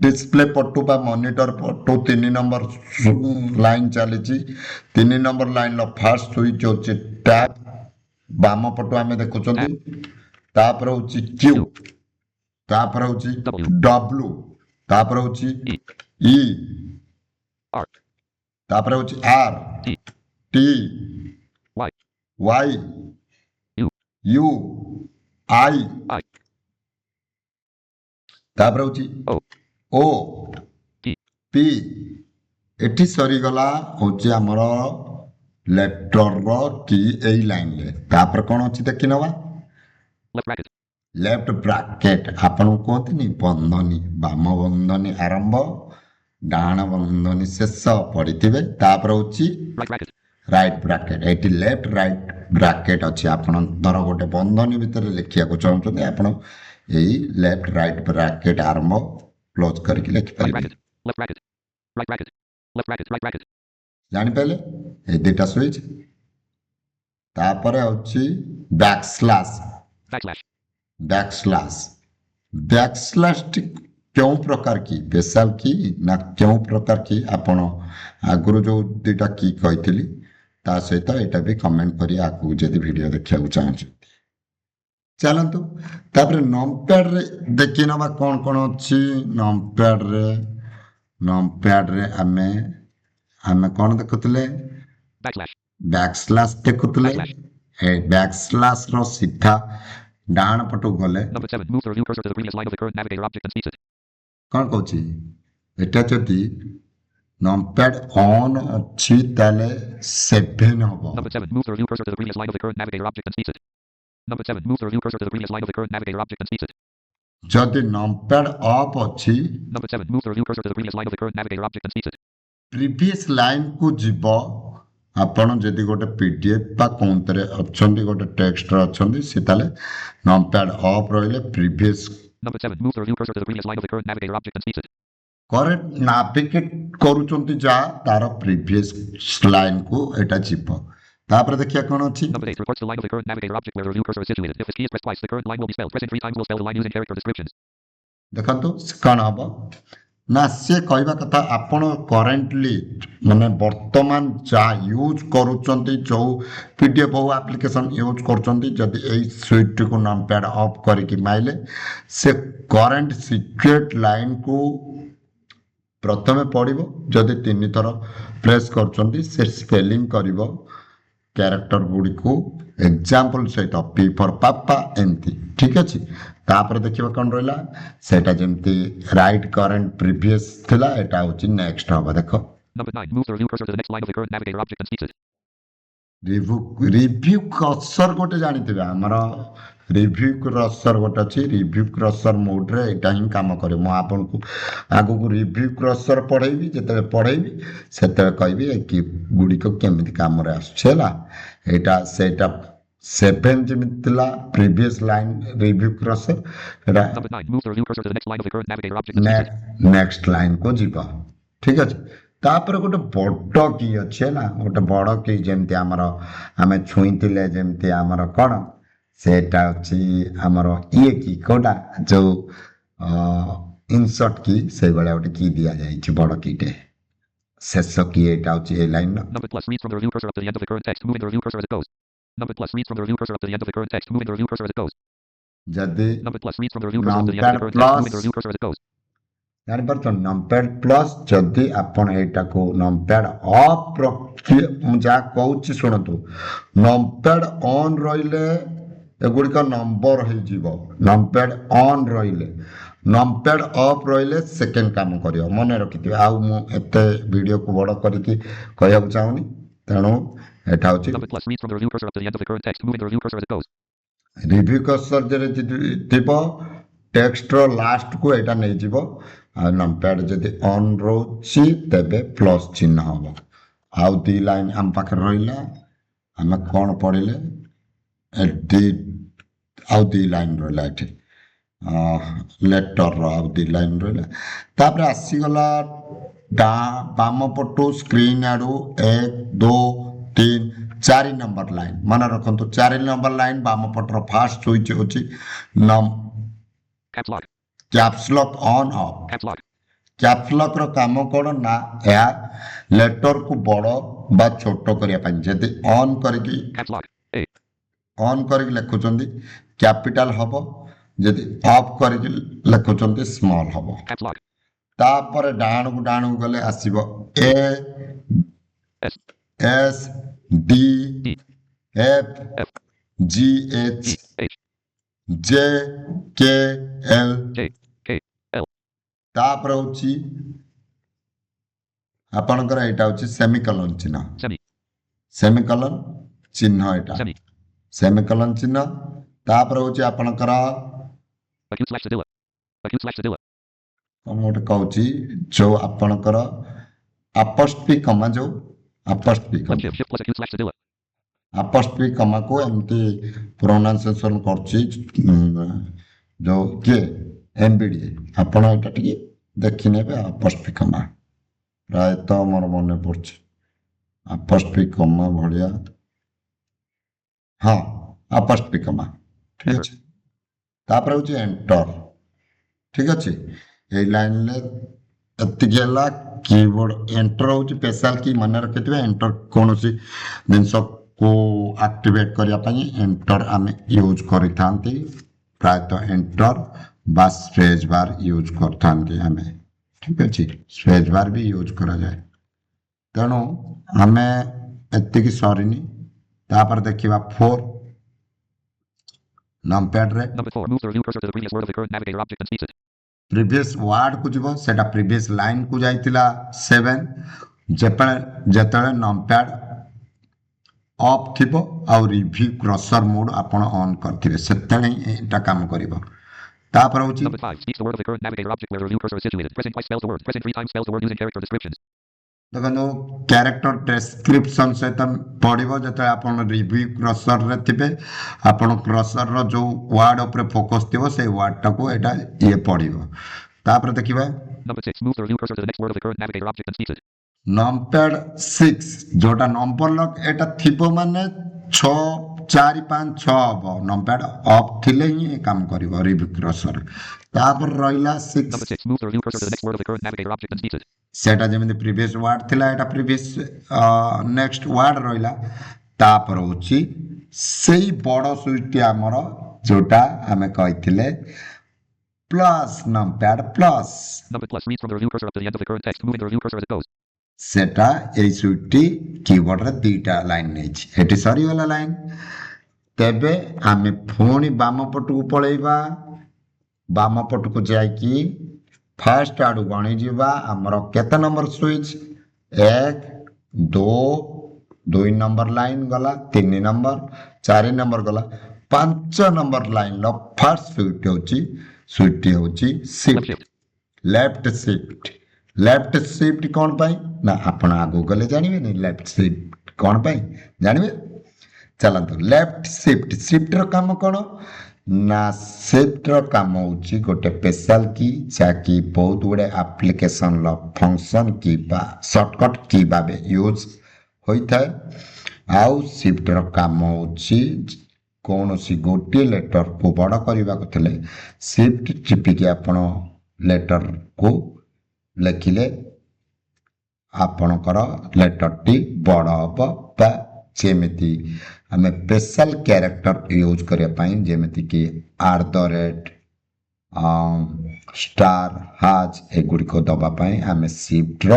डिस्प्ले पट्टू बा मॉनिटर पट्टू 3 नंबर लाइन चली 3 नंबर लाइन लो फर्स्ट स्विच होची टैब बाम पट्टू आमे देखुचंती तापर होची क्यू तापर होची W. डब्ल्यू तापर होची E. ई R. तापर होची R T. T Y. Y U. U I I. तापर होची O. ओ P. पी एठी सरी गला होची हमर लेटर रो की एई लाइन ले तापर कोन होची देखि नवा Left bracket. लेफ्ट ब्रैकेट आपन कोंतनी बंधनी बाम बंधनी आरंभ डाण बंधनी शेष पड़िथिबे तापर होची Right bracket. Right bracket eighty left right bracket अछि आपन धर गोटे बंधनी भितर लिखिया को चाहउछन आपन एई लेफ्ट राइट ब्रैकेट आरंभ क्लोज करके लिखि Right परिबे bracket. Left bracket. Right bracket. Left bracket. Right bracket. जानि पहले ए दुटा स्विच तापर होची बैकस्लैश Backslash. बैकस्लैश बैकस्लैश क्यों प्रकार की स्पेशल की ना क्यों प्रकार की आपण आगुरु जो दुटा की कहितली ता सहित एटा भी कमेंट करी आकु जदि वीडियो देखिया को चाहछी चलंतु तापर नंपैड रे देखि नबा कोन कोन अछि नंपैड रे हमें कोन देखुतले Backslash. बैकस्लैश देखुतले ए बैकस्लैश रो सीधा डाण पटु गले Number 7. Move the review cursor to the previous line of the current navigator object and cease it. कोन कहूची एटा जदि नंपैड ऑन अछि ताले 7 हबो Number 7. Move the review cursor to the previous line of the current navigator object and cease it. Number 7. Move the review cursor to the previous line of the current navigator object and cease it. जदि numpad of अछि Number 7. Move the review cursor to the previous line of the current navigator object and cease it. Previous line को जीवो आपण जदि गोटे PDF बा कोंतरे अछंती गोटे text रे अछंती सेताले नंपैड ऑफ रहिले previous Number 7. Move the review cursor to the previous line of the current navigator object and cease it. Correct navigate करूचंती जा तार प्रीवियस लाइन को एटा जीवो तापर देखिया कोन अछि Number 8. Reports the line of the current navigator object where the review cursor is situated. If this key is pressed twice, the current line will be spelled. Pressing 3 times will spell the line using character descriptions. देखंतु कोन हबो ना से कहबा कथा आपण currently माने वर्तमान जा यूज करूचंती जो पीडीएफ हो एप्लीकेशन यूज करूचंती जदि एई स्विच को नंपैड ऑफ करके माइले से करंट सिक्रेट लाइन को प्रथमे पढ़िबो जदि 3 थर प्रेस करूचंती से स्पेलिंग करिवो कैरेक्टर गुडी को एग्जांपल सहित पी फॉर पापा एमती ठीक अछि तापर देखिबा कोन रहला सेटा जेमती राइट करंट प्रीवियस थिला एटा होची नेक्स्ट हबा देखो Number 9. Move the review cursor to the next line of the current navigator object and cease it. Review cursor गोटे जानिथिबे हमरा रिव्यू कर्सर गोटे अछि रिव्यू कर्सर मोड रे एटा ही काम करे मो आपन को आगु को रिव्यू कर्सर पढैबी जते पढैबी सेते कहबी कि गुडी को केमिति काम रे आछेला एटा सेटा 7 जेमितिला previous line review cursor Etah Number 9. Move the review cursor to the next line of the current navigator object and cease it. Next line को जीवा ठीक अछि तापर गोटे बड़ की अच्छे ना गोटे बड़ की जेमती आमर आमे छुईतिले जेमती आमर कोन सेटा अछि आमर ये की कोडा जो इंसर्ट की से बळे गोटे की दिया जाय छि बड़ कीटे ଶେଷ କି ଏଇଟା ହେଉଛି ଏ ଲାଇନ୍ର Numpad plus reads from the review cursor up to the end of the current text, moving the review cursor as it goes. Numpad plus reads from the review cursor up to the end of the current text, moving the review cursor as it goes. ଯଦି Numpad plus reads from the review cursor up to the end of the numpad current text, moving the plus review cursor as it goes. ଜାଣିପାରୁଛ numpad plus ଯଦି ଆପଣ ଏଇଟାକୁ ନମ୍ପ୍ୟାଡ୍ of ରଖି ମୁଁ ଯାହା କହୁଛି ଶୁଣନ୍ତୁ ନମ୍ପ୍ୟାଡ୍ ଅନ୍ ରହିଲେ ଏଗୁଡ଼ିକ ନମ୍ବର ହେଇଯିବ ନମ୍ପ୍ୟାଡ୍ ଅନ୍ ରହିଲେ ନମ୍ପ୍ୟାଡ୍ ଅଫ୍ ରହିଲେ ସେକେଣ୍ଡ କାମ କରିବ ମନେ ରଖିଥିବେ ଆଉ ମୁଁ ଏତେ ଭିଡ଼ିଓକୁ ବଡ଼ କରିକି କହିବାକୁ ଚାହୁଁନି ତେଣୁ ଏଇଟା ହେଉଛି Numpad plus reads from the review cursor up to the end of the current text, moving the review cursor as it goes. Review କର୍ସରରେ ଯଦି ଥିବ ଟେକ୍ସଟର ଲାଷ୍ଟକୁ ଏଇଟା ନେଇଯିବ ଆଉ ନମ୍ପ୍ୟାଡ୍ ଯଦି ଅନ୍ ରହୁଛି ତେବେ ପ୍ଲସ୍ ଚିହ୍ନ ହେବ ଆଉ ଦୁଇ ଲାଇନ୍ ଆମ ପାଖରେ ରହିଲା ଆମେ କ'ଣ ପଢ଼ିଲେ ଏଠି ଆଉ ଦୁଇ ଲାଇନ୍ ରହିଲା ଏଠି ଲେଟରର ଆଉ ଦୁଇ ଲାଇନ୍ ରହିଲା ତାପରେ ଆସିଗଲା ବାମ ପଟୁ ସ୍କ୍ରିନ୍ ଆଡ଼ୁ 1 2 3 4 ନମ୍ବର ଲାଇନ୍ ମନେ ରଖନ୍ତୁ 4 ନମ୍ବର ଲାଇନ୍ ବାମ ପଟର ଫାଷ୍ଟ ସୁଇଚ୍ ହେଉଛି Caps lock. Caps lock on off Caps lock. Caps ଲକ୍ର କାମ କ'ଣ ନା ଏହା ଲେଟରକୁ ବଡ଼ ବା ଛୋଟ କରିବା ପାଇଁ ଯଦି ଅନ୍ କରିକି Caps lock. A. ଅନ୍ କରିକି ଲେଖୁଛନ୍ତି କ୍ୟାପିଟାଲ ହେବ ଯଦି ଅଫ୍ କରିକି ଲେଖୁଛନ୍ତି ସ୍ମଲ୍ ହେବ Caps lock. ତାପରେ ଡାହାଣକୁ ଗଲେ ଆସିବ A S. S D D. F F. G H E. H. J K L J. K. L. ତାପରେ ହେଉଛି ଆପଣଙ୍କର ଏଇଟା ହେଉଛି ସେମିକଲନ୍ ଚିହ୍ନ Semi. ସେମିକଲନ୍ ଚିହ୍ନ ଏଇଟା Semi. ସେମିକଲନ୍ ଚିହ୍ନ ତାପରେ ହେଉଛି ଆପଣଙ୍କର Acute slash cedilla. Acute slash cedilla. କ'ଣ ଗୋଟେ କହୁଛି ଯୋଉ ଆପଣଙ୍କର ଆପୋଷ୍ଟ୍ରି କମା ଯୋଉ ଆପୋଷ୍ଟ୍ରି Left shift shift plus acute slash cedilla. ଆପୋଷ୍ଟ୍ରି କମାକୁ ଏମିତି ପ୍ରୋନାଉନ୍ସିଏସନ୍ କରୁଛି ଯୋଉ କିଏ MBD ଆପଣ ଏଇଟା ଟିକେ ଦେଖିନେବେ ଆପୋଷ୍ଟ୍ରି କମା ପ୍ରାୟତଃ ମୋର ମନେ ପଡ଼ୁଛି ଆପୋଷ୍ଟ୍ରି କମା ଭଳିଆ ହଁ ଆପୋଷ୍ଟ୍ରି କମା ଠିକ୍ ଅଛି ତାପରେ ହେଉଛି ଏଣ୍ଟର ଠିକ୍ ଅଛି ଏଇ ଲାଇନ୍ରେ ଏତିକି ହେଲା କିବୋର୍ଡ଼ ଏଣ୍ଟର ହେଉଛି ସ୍ପେଶାଲ କି ମନେ ରଖିଥିବେ ଏଣ୍ଟର କୌଣସି ଜିନିଷକୁ ଆକ୍ଟିଭେଟ୍ କରିବା ପାଇଁ ଏଣ୍ଟର ଆମେ ୟୁଜ୍ କରିଥାନ୍ତି ପ୍ରାୟତଃ ଏଣ୍ଟର ବା ସ୍ପେସ୍ ବାର୍ ୟୁଜ୍ କରିଥାନ୍ତି ଆମେ ଠିକ୍ ଅଛି ସ୍ପେସ୍ ବାର୍ ବି ୟୁଜ୍ କରାଯାଏ ତେଣୁ ଆମେ ଏତିକି ସରିନି ତାପରେ ଦେଖିବା 4 ନମ୍ପ୍ୟାଡ୍ରେ Number 4. Move the review cursor to the previous word of the current navigator object and speeds it. Previous ୱାର୍ଡକୁ ଯିବ ସେଟା ପ୍ରିଭିୟସ୍ ଲାଇନ୍କୁ ଯାଇଥିଲା 7 ଯେତେବେଳେ ନମ୍ପ୍ୟାଡ୍ ଅଫ୍ ଥିବ ଆଉ ରିଭ୍ୟୁ କ୍ରସର ମୋଡ୍ ଆପଣ ଅନ୍ କରିଥିବେ ସେତେବେଳେ ହିଁ ଏଇଟା କାମ କରିବ ତାପରେ ହେଉଛି Number 5. Speaks the word of the current navigator object where the review cursor is situated. Pressing twice spells the word. Pressing 3 times spells the word using character descriptions. ଦେଖନ୍ତୁ କ୍ୟାରେକ୍ଟର ଡେସ୍କ୍ରିପସନ୍ ସହିତ ପଡ଼ିବ ଯେତେବେଳେ ଆପଣ ରିଭ୍ୟୁ କ୍ରସରରେ ଥିବେ ଆପଣ କ୍ରସରର ଯେଉଁ ward ଉପରେ focus ଥିବ ସେଇ ୱାର୍ଡଟାକୁ ଏଇଟା ଇଏ ପଡ଼ିବ ତାପରେ ଦେଖିବା Number 6. Move the review cursor to the next word of the current navigator object and speeds it. ନମ୍ପ୍ୟାଡ୍ 6 ଯୋଉଟା ନମ୍ବର ଲକ୍ ଏଇଟା ଥିବ ମାନେ 6 4 5 6 ହବ ନମ୍ପ୍ୟାଡ୍ ଅଫ୍ ଥିଲେ ହିଁ କାମ କରିବ ରିଭ୍ୟୁ କ୍ରସର ତାପରେ ରହିଲା 6 Number 6. Move the review cursor to the next word of the current navigator object and speeds it. ସେଟା ଯେମିତି ପ୍ରିଭିୟସ୍ ୱାର୍ଡ ଥିଲା ଏଇଟା ପ୍ରିଭିୟସ୍ ନେକ୍ସଟ ୱାର୍ଡ ରହିଲା ତାପରେ ହେଉଛି ସେଇ ବଡ଼ ସୁଇଚଟି ଆମର ଯୋଉଟା ଆମେ କହିଥିଲେ plus numpad plus Number plus reads from the review cursor up to the end of the current text, moving the review cursor as it goes. ସେଟା ଏଇ ସୁଇଚଟି କିବୋର୍ଡରେ ଦୁଇଟା ଲାଇନ୍ ନେଇଛି ଏଠି ସରିଗଲା ଲାଇନ୍ ତେବେ ଆମେ ପୁଣି ବାମ ପଟକୁ ପଳେଇବା ବାମ ପଟକୁ ଯାଇକି ଫାଷ୍ଟ ଆଡ଼ୁ ଗଣିଯିବା ଆମର କେତେ ନମ୍ବର ସୁଇଚ୍ 1 2 ନମ୍ବର ଲାଇନ୍ ଗଲା 3 ନମ୍ବର 4 ନମ୍ବର ଗଲା 5 ନମ୍ବର ଲାଇନ୍ର ଫାଷ୍ଟ ସୁଇଚଟି ହେଉଛି ସିଫ୍ଟ ଲେଫ୍ଟ ସିଫ୍ଟ କ'ଣ ପାଇଁ ନା ଆପଣ ଆଗକୁ ଗଲେ ଜାଣିବେନି ଲେଫ୍ଟ ସିଫ୍ଟ କ'ଣ ପାଇଁ ଜାଣିବେ ଚାଲନ୍ତୁ ଲେଫ୍ଟ ସିଫ୍ଟର କାମ କ'ଣ ନା ସିଫ୍ଟର କାମ ହେଉଛି ଗୋଟେ ସ୍ପେଶାଲ କି ଯାହାକି ବହୁତ ଗୁଡ଼ିଏ ଆପ୍ଲିକେସନର ଫଙ୍କସନ୍ କି ବା ସର୍ଟକଟ୍ କି ଭାବେ ୟୁଜ୍ ହୋଇଥାଏ ଆଉ ସିଫ୍ଟର କାମ ହେଉଛି କୌଣସି ଗୋଟିଏ ଲେଟରକୁ ବଡ଼ କରିବାକୁ ଥିଲେ ସିଫ୍ଟ ଚିପିକି ଆପଣ ଲେଟରକୁ ଲେଖିଲେ ଆପଣଙ୍କର ଲେଟରଟି ବଡ଼ ହେବ ବା ଯେମିତି ଆମେ ସ୍ପେଶାଲ କ୍ୟାରେକ୍ଟର ୟୁଜ୍ କରିବା ପାଇଁ ଯେମିତିକି @ ଷ୍ଟାର ହାଜ୍ ଏଗୁଡ଼ିକ ଦେବା ପାଇଁ ଆମେ ସିଫ୍ଟର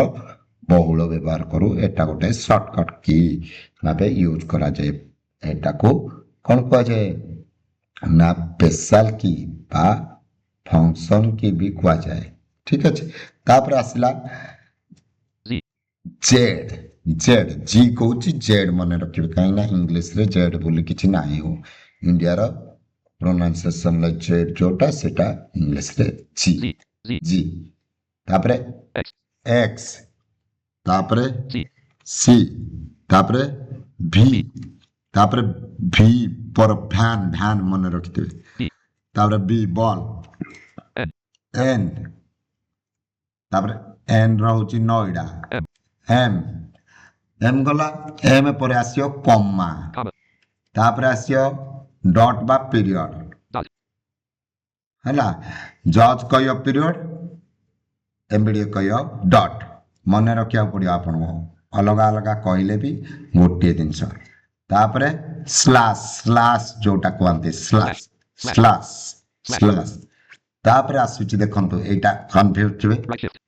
ବହୁଳ ବ୍ୟବହାର କରୁ। ଏଟା ଗୋଟେ ସର୍ଟକଟ୍ କି ଭାବେ ୟୁଜ୍ କରାଯାଏ। ଏଟାକୁ କ'ଣ କୁହାଯାଏ ନା ସ୍ପେଶାଲ କି ବା ଫଙ୍କସନ୍ କି ବି କୁହାଯାଏ। ଠିକ୍ ଅଛି। ତାପରେ ଆସିଲା Z, ଜେଡ୍। ଜେଡ୍ ଜି କହୁଛି ଜେଡ୍ ମନେ ରଖିବେ କାହିଁକିନା ଇଂଲିଶରେ ଜେଡ୍ ବୋଲି କିଛି ନାହିଁ। ଇଣ୍ଡିଆର ପ୍ରୋନାଉନ୍ସିଏସନରେ ଜେଡ୍ ଯୋଉଟା ସେଟା ଇଂଲିଶରେ ଜି Z, Z, ଜି। ତାପରେ X, ଏକ୍ସ, ତାପରେ C, ସି, ତାପରେ ଭି, B, ତାପରେ ଭି ପର ଭ୍ୟାନ୍ ଭ୍ୟାନ୍ ମନେ ରଖିଥିବେ। B, ତାପରେ ବି ବଲ୍, N, ଏନ୍, ତାପରେ ଏନ୍ ରହୁଛି ନଏଡା, M, ଏମ୍, ଏମ୍ ଗଲା। ଏମ୍ ପରେ ଆସିବ କମା, comma, ତାପରେ ଆସିବ ଡଟ୍ ବା ପିରିୟଡ଼ dot, ହେଲା। ଜଜ୍ କହିବ ପିରିୟଡ଼, ଏମ୍ବିଡିଏ କହିବ ଡଟ୍। ମନେ ରଖିବାକୁ ପଡ଼ିବ ଆପଣଙ୍କୁ, ଅଲଗା ଅଲଗା କହିଲେ ବି ଗୋଟିଏ ଜିନିଷ। ତାପରେ ସ୍ଲାସ୍, ସ୍ଲାସ୍ ଯୋଉଟା କୁହନ୍ତି ସ୍ଲାସ୍, ସ୍ଲାସ୍, ସ୍ଲାସ୍। ତାପରେ ଆସୁଛି ଦେଖନ୍ତୁ ଏଇଟା କନଫ୍ୟୁଜ୍ ଥିବେ। right shift,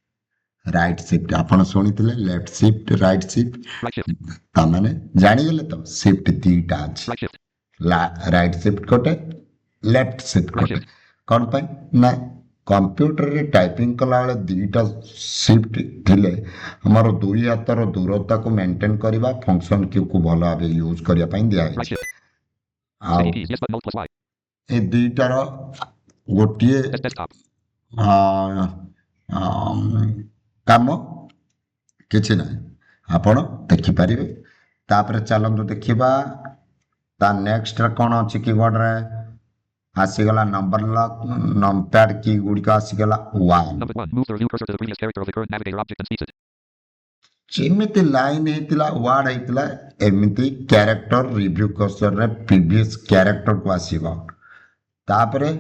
ରାଇଟ୍ ସିଫ୍ଟ ଆପଣ ଶୁଣିଥିଲେ left shift right shift, right shift, ତାମାନେ ଜାଣିଗଲେ ତ ସିଫ୍ଟ ଦିଟା ଅଛି। right shift, ରାଇଟ୍ ସିଫ୍ଟ ଗୋଟେ, ଲେଫ୍ଟ ସିଫ୍ଟ right ଗୋଟେ। shift, କ'ଣ ପାଇଁ ନା କମ୍ପ୍ୟୁଟରରେ ଟାଇପିଂ କଲାବେଳେ ଦୁଇଟା ସିଫ୍ଟ ଥିଲେ ଆମର ଦୁଇ ହାତର ଦୂରତାକୁ ମେଣ୍ଟେନ୍ କରିବା ଫଙ୍କସନ୍ କ୍ୟୁକୁ ଭଲ ଭାବେ ୟୁଜ୍ କରିବା ପାଇଁ right ଦିଆହେଇଛି। shift, ଆଉ sticky keys, yes button, alt plus Y, ଏ ଦୁଇଟାର ଗୋଟିଏ desktop, କାମ କିଛି ନାହିଁ, ଆପଣ ଦେଖିପାରିବେ। ତାପରେ ଚାଲନ୍ତୁ ଦେଖିବା ତା ନେକ୍ସଟରେ କ'ଣ ଅଛି କିବୋର୍ଡରେ। ଆସିଗଲା ନମ୍ବର ଲକ୍, ନମ୍ପ୍ୟାଡ୍ କି ଗୁଡ଼ିକ ଆସିଗଲା 1। number 1, move the review cursor to the previous character of the current navigator object and speeds it, ଯେମିତି ଲାଇନ୍ ହେଇଥିଲା ୱାର୍ଡ ହେଇଥିଲା ଏମିତି କ୍ୟାରେକ୍ଟର ରିଭ୍ୟୁ କର୍ସରରେ ପ୍ରିଭିୟସ୍ କ୍ୟାରେକ୍ଟରକୁ ଆସିବ। ତାପରେ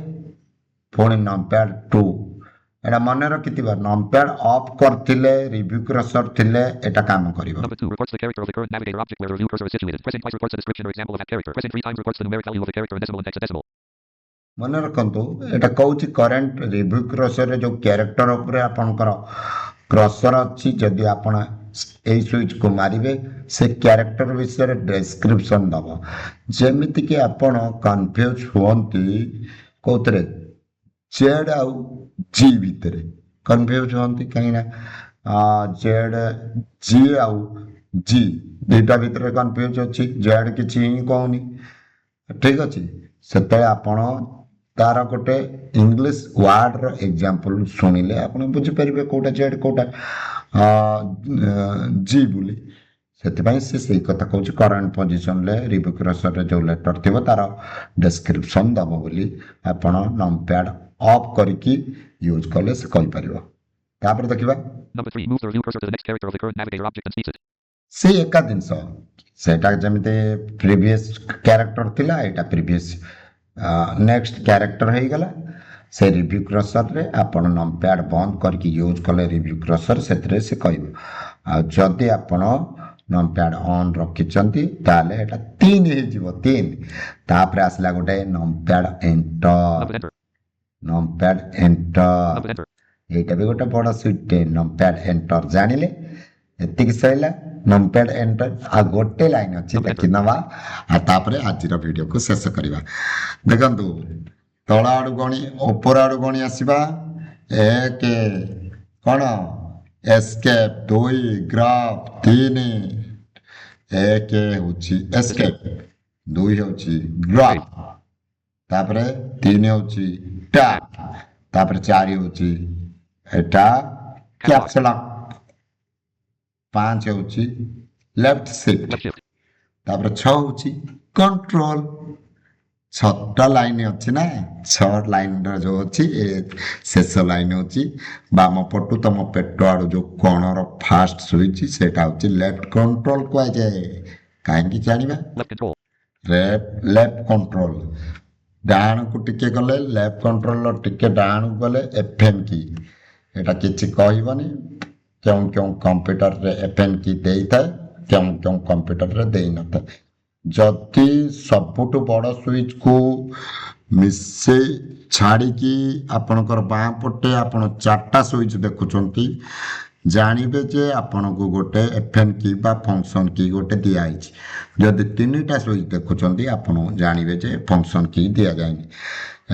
ପୁଣି ନମ୍ପ୍ୟାଡ୍ 2, ଏଇଟା ମନେ ରଖିଥିବା ନମ୍ପ୍ୟାଡ୍ ଅଫ୍ କରିଥିଲେ ରିଭ୍ୟୁ କର୍ସର ଥିଲେ ଏଇଟା କାମ କରିବ। number 2, records the character of the current navigator object where the review cursor is situated, pressing twice records the description or example of that character, pressing 3 times records the numeric value of the character in decimal and hexadecimal, ମନେ ରଖନ୍ତୁ ଏଇଟା କହୁଛି current review କ୍ରସରରେ ଯେଉଁ character ଉପରେ ଆପଣଙ୍କର crusher ଅଛି ଯଦି ଆପଣ ଏଇ ସୁଇଚକୁ ମାରିବେ ସେ କ୍ୟାରେକ୍ଟର ବିଷୟରେ ଡେସ୍କ୍ରିପସନ୍ ଦେବ। ଯେମିତିକି ଆପଣ କନଫ୍ୟୁଜ୍ ହୁଅନ୍ତି କେଉଁଥିରେ ଜେଡ୍ ଆଉ ଜି ଭିତରେ କନଫ୍ୟୁଜ୍ ହୁଅନ୍ତି କାହିଁକିନା ଜେଡ୍ ଜି ଆଉ ଜି ଦୁଇଟା ଭିତରେ କନଫ୍ୟୁଜ୍ ଅଛି, ଜେଡ୍ କିଛି ହିଁ କହୁନି। ଠିକ୍ ଅଛି, ସେତେବେଳେ ଆପଣ ତାର ଗୋଟେ ଇଂଲିଶ ୱାର୍ଡର ଏକ୍ଜାମ୍ପଲ ଶୁଣିଲେ ଆପଣ ବୁଝିପାରିବେ କେଉଁଟା ଜେଡ୍ କେଉଁଟା ଜି ବୋଲି। ସେଥିପାଇଁ ସେ ସେଇ କଥା କହୁଛି କରେଣ୍ଟ ପୋଜିସନରେ ରିଭ୍ୟୁ କ୍ରସରରେ ଯେଉଁ ଲେଟର ଥିବ ତାର ଡେସ୍କ୍ରିପସନ୍ ଦେବ ବୋଲି ଆପଣ ନମ୍ପ୍ୟାଡ୍ ଅଫ୍ କରିକି ୟୁଜ୍ କଲେ ସେ କହିପାରିବ। ତାପରେ ଦେଖିବା number 3, move the review cursor to the next character of the current navigator object and speeds it, ସେଇ ଏକା ଜିନିଷ ସେଇଟା ଯେମିତି ପ୍ରିଭିୟସ୍ କ୍ୟାରେକ୍ଟର ଥିଲା ଏଇଟା ପ୍ରିଭିୟସ୍ ନେକ୍ସଟ କ୍ୟାରେକ୍ଟର ହେଇଗଲା। ସେ ରିଭ୍ୟୁ କ୍ରସରରେ ଆପଣ ନମ୍ପ୍ୟାଡ୍ ବନ୍ଦ କରିକି ୟୁଜ୍ କଲେ ରିଭ୍ୟୁ କ୍ରସର ସେଥିରେ ସେ କହିବ। ଆଉ ଯଦି ଆପଣ ନମ୍ପ୍ୟାଡ୍ ଅନ୍ ରଖିଛନ୍ତି ତାହେଲେ ଏଇଟା 3 ହେଇଯିବ 3। ତାପରେ ଆସିଲା ଗୋଟେ numpad enter, number enter, numpad enter number enter, এইটা ବି ଗୋଟେ ବଡ଼ ସୁଇଟ୍ଟେ। ନମ୍ପ୍ୟାଡ୍ ଏଣ୍ଟର ଜାଣିଲେ ଏତିକି ସରିଲା। ନମ୍ପ୍ୟାଡ୍ ଏଣ୍ଟର ଆଉ ଗୋଟେ ଲାଇନ୍ ଅଛି ଦେଖିନେବା ଆଉ ତାପରେ ଆଜିର ଭିଡ଼ିଓକୁ ଶେଷ କରିବା। ଦେଖନ୍ତୁ ତଳ ଆଡ଼ୁ ଗଣି ଉପର ଆଡ଼ୁ ଗଣି ଆସିବା। 1 କ'ଣ ଏସ୍କେପ୍, 2 ଗ୍ରାଫ୍, 3 1 ହେଉଛି ଏସ୍କେପ୍, 2 ହେଉଛି ଗ୍ରାଫ୍, ତାପରେ 3 ହେଉଛି ଟ୍ୟାପ୍, ତାପରେ 4 ହେଉଛି ଏଟା କ୍ୟାପ୍ସ ଲକ୍, 5 ହେଉଛି ଲେଫ୍ଟ ସିଫ୍ଟ, left shift, ତାପରେ 6 ହେଉଛି କଣ୍ଟ୍ରୋଲ। 6ଟା ଲାଇନ୍ ଅଛି ନା, 6 ଲାଇନ୍ର ଯେଉଁ ଅଛି ଏ ଶେଷ ଲାଇନ୍ ହେଉଛି ବାମ ପଟୁ ତମ ପେଟ ଆଡ଼ୁ ଯେଉଁ କଣର ଫାଷ୍ଟ ସୁଇଚ୍ ସେଇଟା ହେଉଛି ଲେଫ୍ଟ କଣ୍ଟ୍ରୋଲ କୁହାଯାଏ। କାହିଁକି ଜାଣିବା left control, ଲେଫ୍ଟ କଣ୍ଟ୍ରୋଲ। ଡାହାଣକୁ ଟିକେ ଗଲେ ଲେଫ୍ଟ କଣ୍ଟ୍ରୋଲର ଟିକେ ଡାହାଣକୁ ଗଲେ ଏଫ୍ ଏମ୍ କି ଏଇଟା କିଛି କହିବନି କେଉଁ କେଉଁ କମ୍ପ୍ୟୁଟରରେ ଏଫଏନ୍ କି ଦେଇଥାଏ, କେଉଁ କେଉଁ କମ୍ପ୍ୟୁଟରରେ ଦେଇନଥାଏ। ଯଦି ସବୁଠୁ ବଡ଼ ସୁଇଚକୁ ମିଶେଇ ଛାଡ଼ିକି ଆପଣଙ୍କର ବାଁ ପଟେ ଆପଣ 4ଟା ସୁଇଚ୍ ଦେଖୁଛନ୍ତି, ଜାଣିବେ ଯେ ଆପଣଙ୍କୁ ଗୋଟେ ଏଫଏନ୍ କି ବା ଫଙ୍କସନ୍ କି ଗୋଟେ ଦିଆହେଇଛି। ଯଦି 3ଟା ସୁଇଚ୍ ଦେଖୁଛନ୍ତି, ଆପଣ ଜାଣିବେ ଯେ ଫଙ୍କସନ୍ କି ଦିଆଯାଇନି।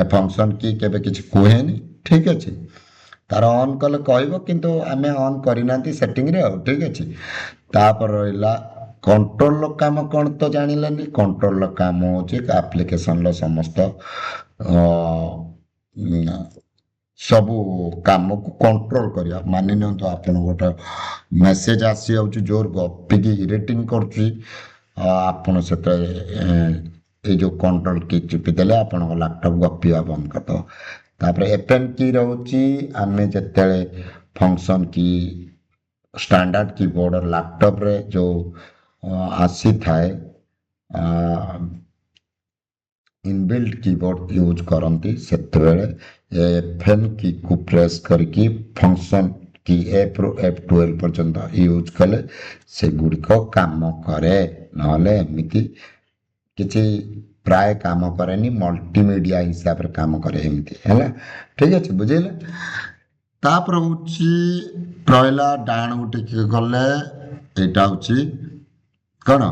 ଏ ଫଙ୍କସନ୍ କି କେବେ କିଛି କୁହେନି, ଠିକ୍ ଅଛି। ତାର ଅନ୍ କଲେ କହିବ, କିନ୍ତୁ ଆମେ ଅନ୍ କରିନାହାନ୍ତି ସେଟିଂରେ ଆଉ, ଠିକ୍ ଅଛି। ତାପରେ ରହିଲା କଣ୍ଟ୍ରୋଲର କାମ କ'ଣ ତ ଜାଣିଲେନି। କଣ୍ଟ୍ରୋଲର କାମ ହେଉଛି ଆପ୍ଲିକେସନର ସମସ୍ତ ସବୁ କାମକୁ କଣ୍ଟ୍ରୋଲ କରିବା। ମାନି ନିଅନ୍ତୁ ଆପଣ ଗୋଟେ ମେସେଜ ଆସିଯାଉଛି ଜୋର ଗପିକି ଇରିଟିଂ କରୁଛି, ଆପଣ ସେଥିରେ ଏଇ ଯେଉଁ କଣ୍ଟ୍ରୋଲ କି ଚିପିଦେଲେ ଆପଣଙ୍କ ଲାପଟପ୍ ଗପିବା ବନ୍ଦ କରିଦେବ। ତାପରେ ଏଫଏନ୍ କି ରହୁଛି ଆମେ ଯେତେବେଳେ ଫଙ୍କସନ୍ କି ଷ୍ଟାଣ୍ଡାର୍ଡ କିବୋର୍ଡ ଲାପଟପ୍ରେ ଯେଉଁ ଆସିଥାଏ ଇନବିଲ୍ଟ କିବୋର୍ଡ ୟୁଜ୍ କରନ୍ତି, ସେତେବେଳେ ଏଫଏନ୍ କିକୁ ପ୍ରେସ୍ କରିକି ଫଙ୍କସନ୍ କି Fରୁ F12 ପର୍ଯ୍ୟନ୍ତ ୟୁଜ୍ କଲେ ସେଗୁଡ଼ିକ କାମ କରେ। ନହେଲେ ଏମିତି କିଛି ପ୍ରାୟ କାମ କରେନି, ମଲ୍ଟିମିଡ଼ିଆ ହିସାବରେ କାମ କରେ ଏମିତି, ହେଲା, ଠିକ୍ ଅଛି, ବୁଝିଲେ। ତାପରେ ହେଉଛି ରହିଲା ଡାହାଣକୁ ଟିକେ ଗଲେ ଏଇଟା ହେଉଛି କ'ଣ,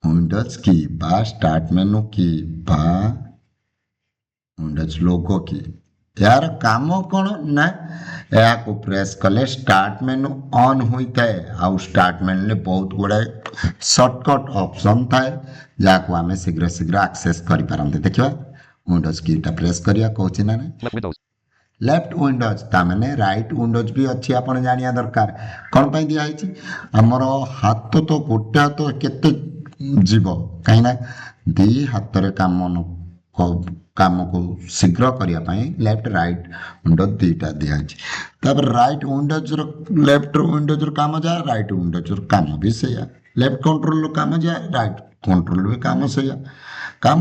ୱିଣ୍ଡୋଜ୍ କି ବା ଷ୍ଟାର୍ଟ ମେନୁ କି ବା ୱିଣ୍ଡୋଜ୍ ଲୋଗୋ କି। ଏହାର କାମ କ'ଣ ନା, ଏହାକୁ ପ୍ରେସ୍ କଲେ ଷ୍ଟାର୍ଟ ମେନୁ ଅନ୍ ହୋଇଥାଏ। ଆଉ ଷ୍ଟାର୍ଟ ମେନୁରେ ବହୁତ ଗୁଡ଼ାଏ ସର୍ଟକଟ୍ ଅପସନ୍ ଥାଏ, ଯାହାକୁ ଆମେ ଶୀଘ୍ର ଶୀଘ୍ର ଆକ୍ସେସ୍ କରିପାରନ୍ତି। ଦେଖିବା, ୱିଣ୍ଡୋଜ୍ କିଟା ପ୍ରେସ୍ କରିବା କହୁଛି ନା ନାହିଁ। Left Windows. ଲେଫ୍ଟ ୱିଣ୍ଡୋଜ୍ ତାମାନେ ରାଇଟ୍ ୱିଣ୍ଡୋଜ୍ ବି ଅଛି, ଆପଣ ଜାଣିବା ଦରକାର। କ'ଣ ପାଇଁ ଦିଆହେଇଛି? ଆମର ହାତ ତ ଗୋଟେ ହାତ କେତେ ଯିବ, କାହିଁକିନା ଦୁଇ ହାତରେ କାମକୁ ଶୀଘ୍ର କରିବା ପାଇଁ ଲେଫ୍ଟ ରାଇଟ୍ ୱିଣ୍ଡୋଜ୍ ଦୁଇଟା ଦିଆହେଇଛି। ତାପରେ ରାଇଟ୍ ୱିଣ୍ଡୋଜ୍ର ଲେଫ୍ଟ ୱିଣ୍ଡୋଜ୍ର କାମ ଯାହା, ରାଇଟ୍ ୱିଣ୍ଡୋଜ୍ର କାମ ବି ସେଇଆ। ଲେଫ୍ଟ କଣ୍ଟ୍ରୋଲର କାମ ଯାହା, ରାଇଟ୍ କଣ୍ଟ୍ରୋଲ ବି କାମ ସେଇଆ। କାମ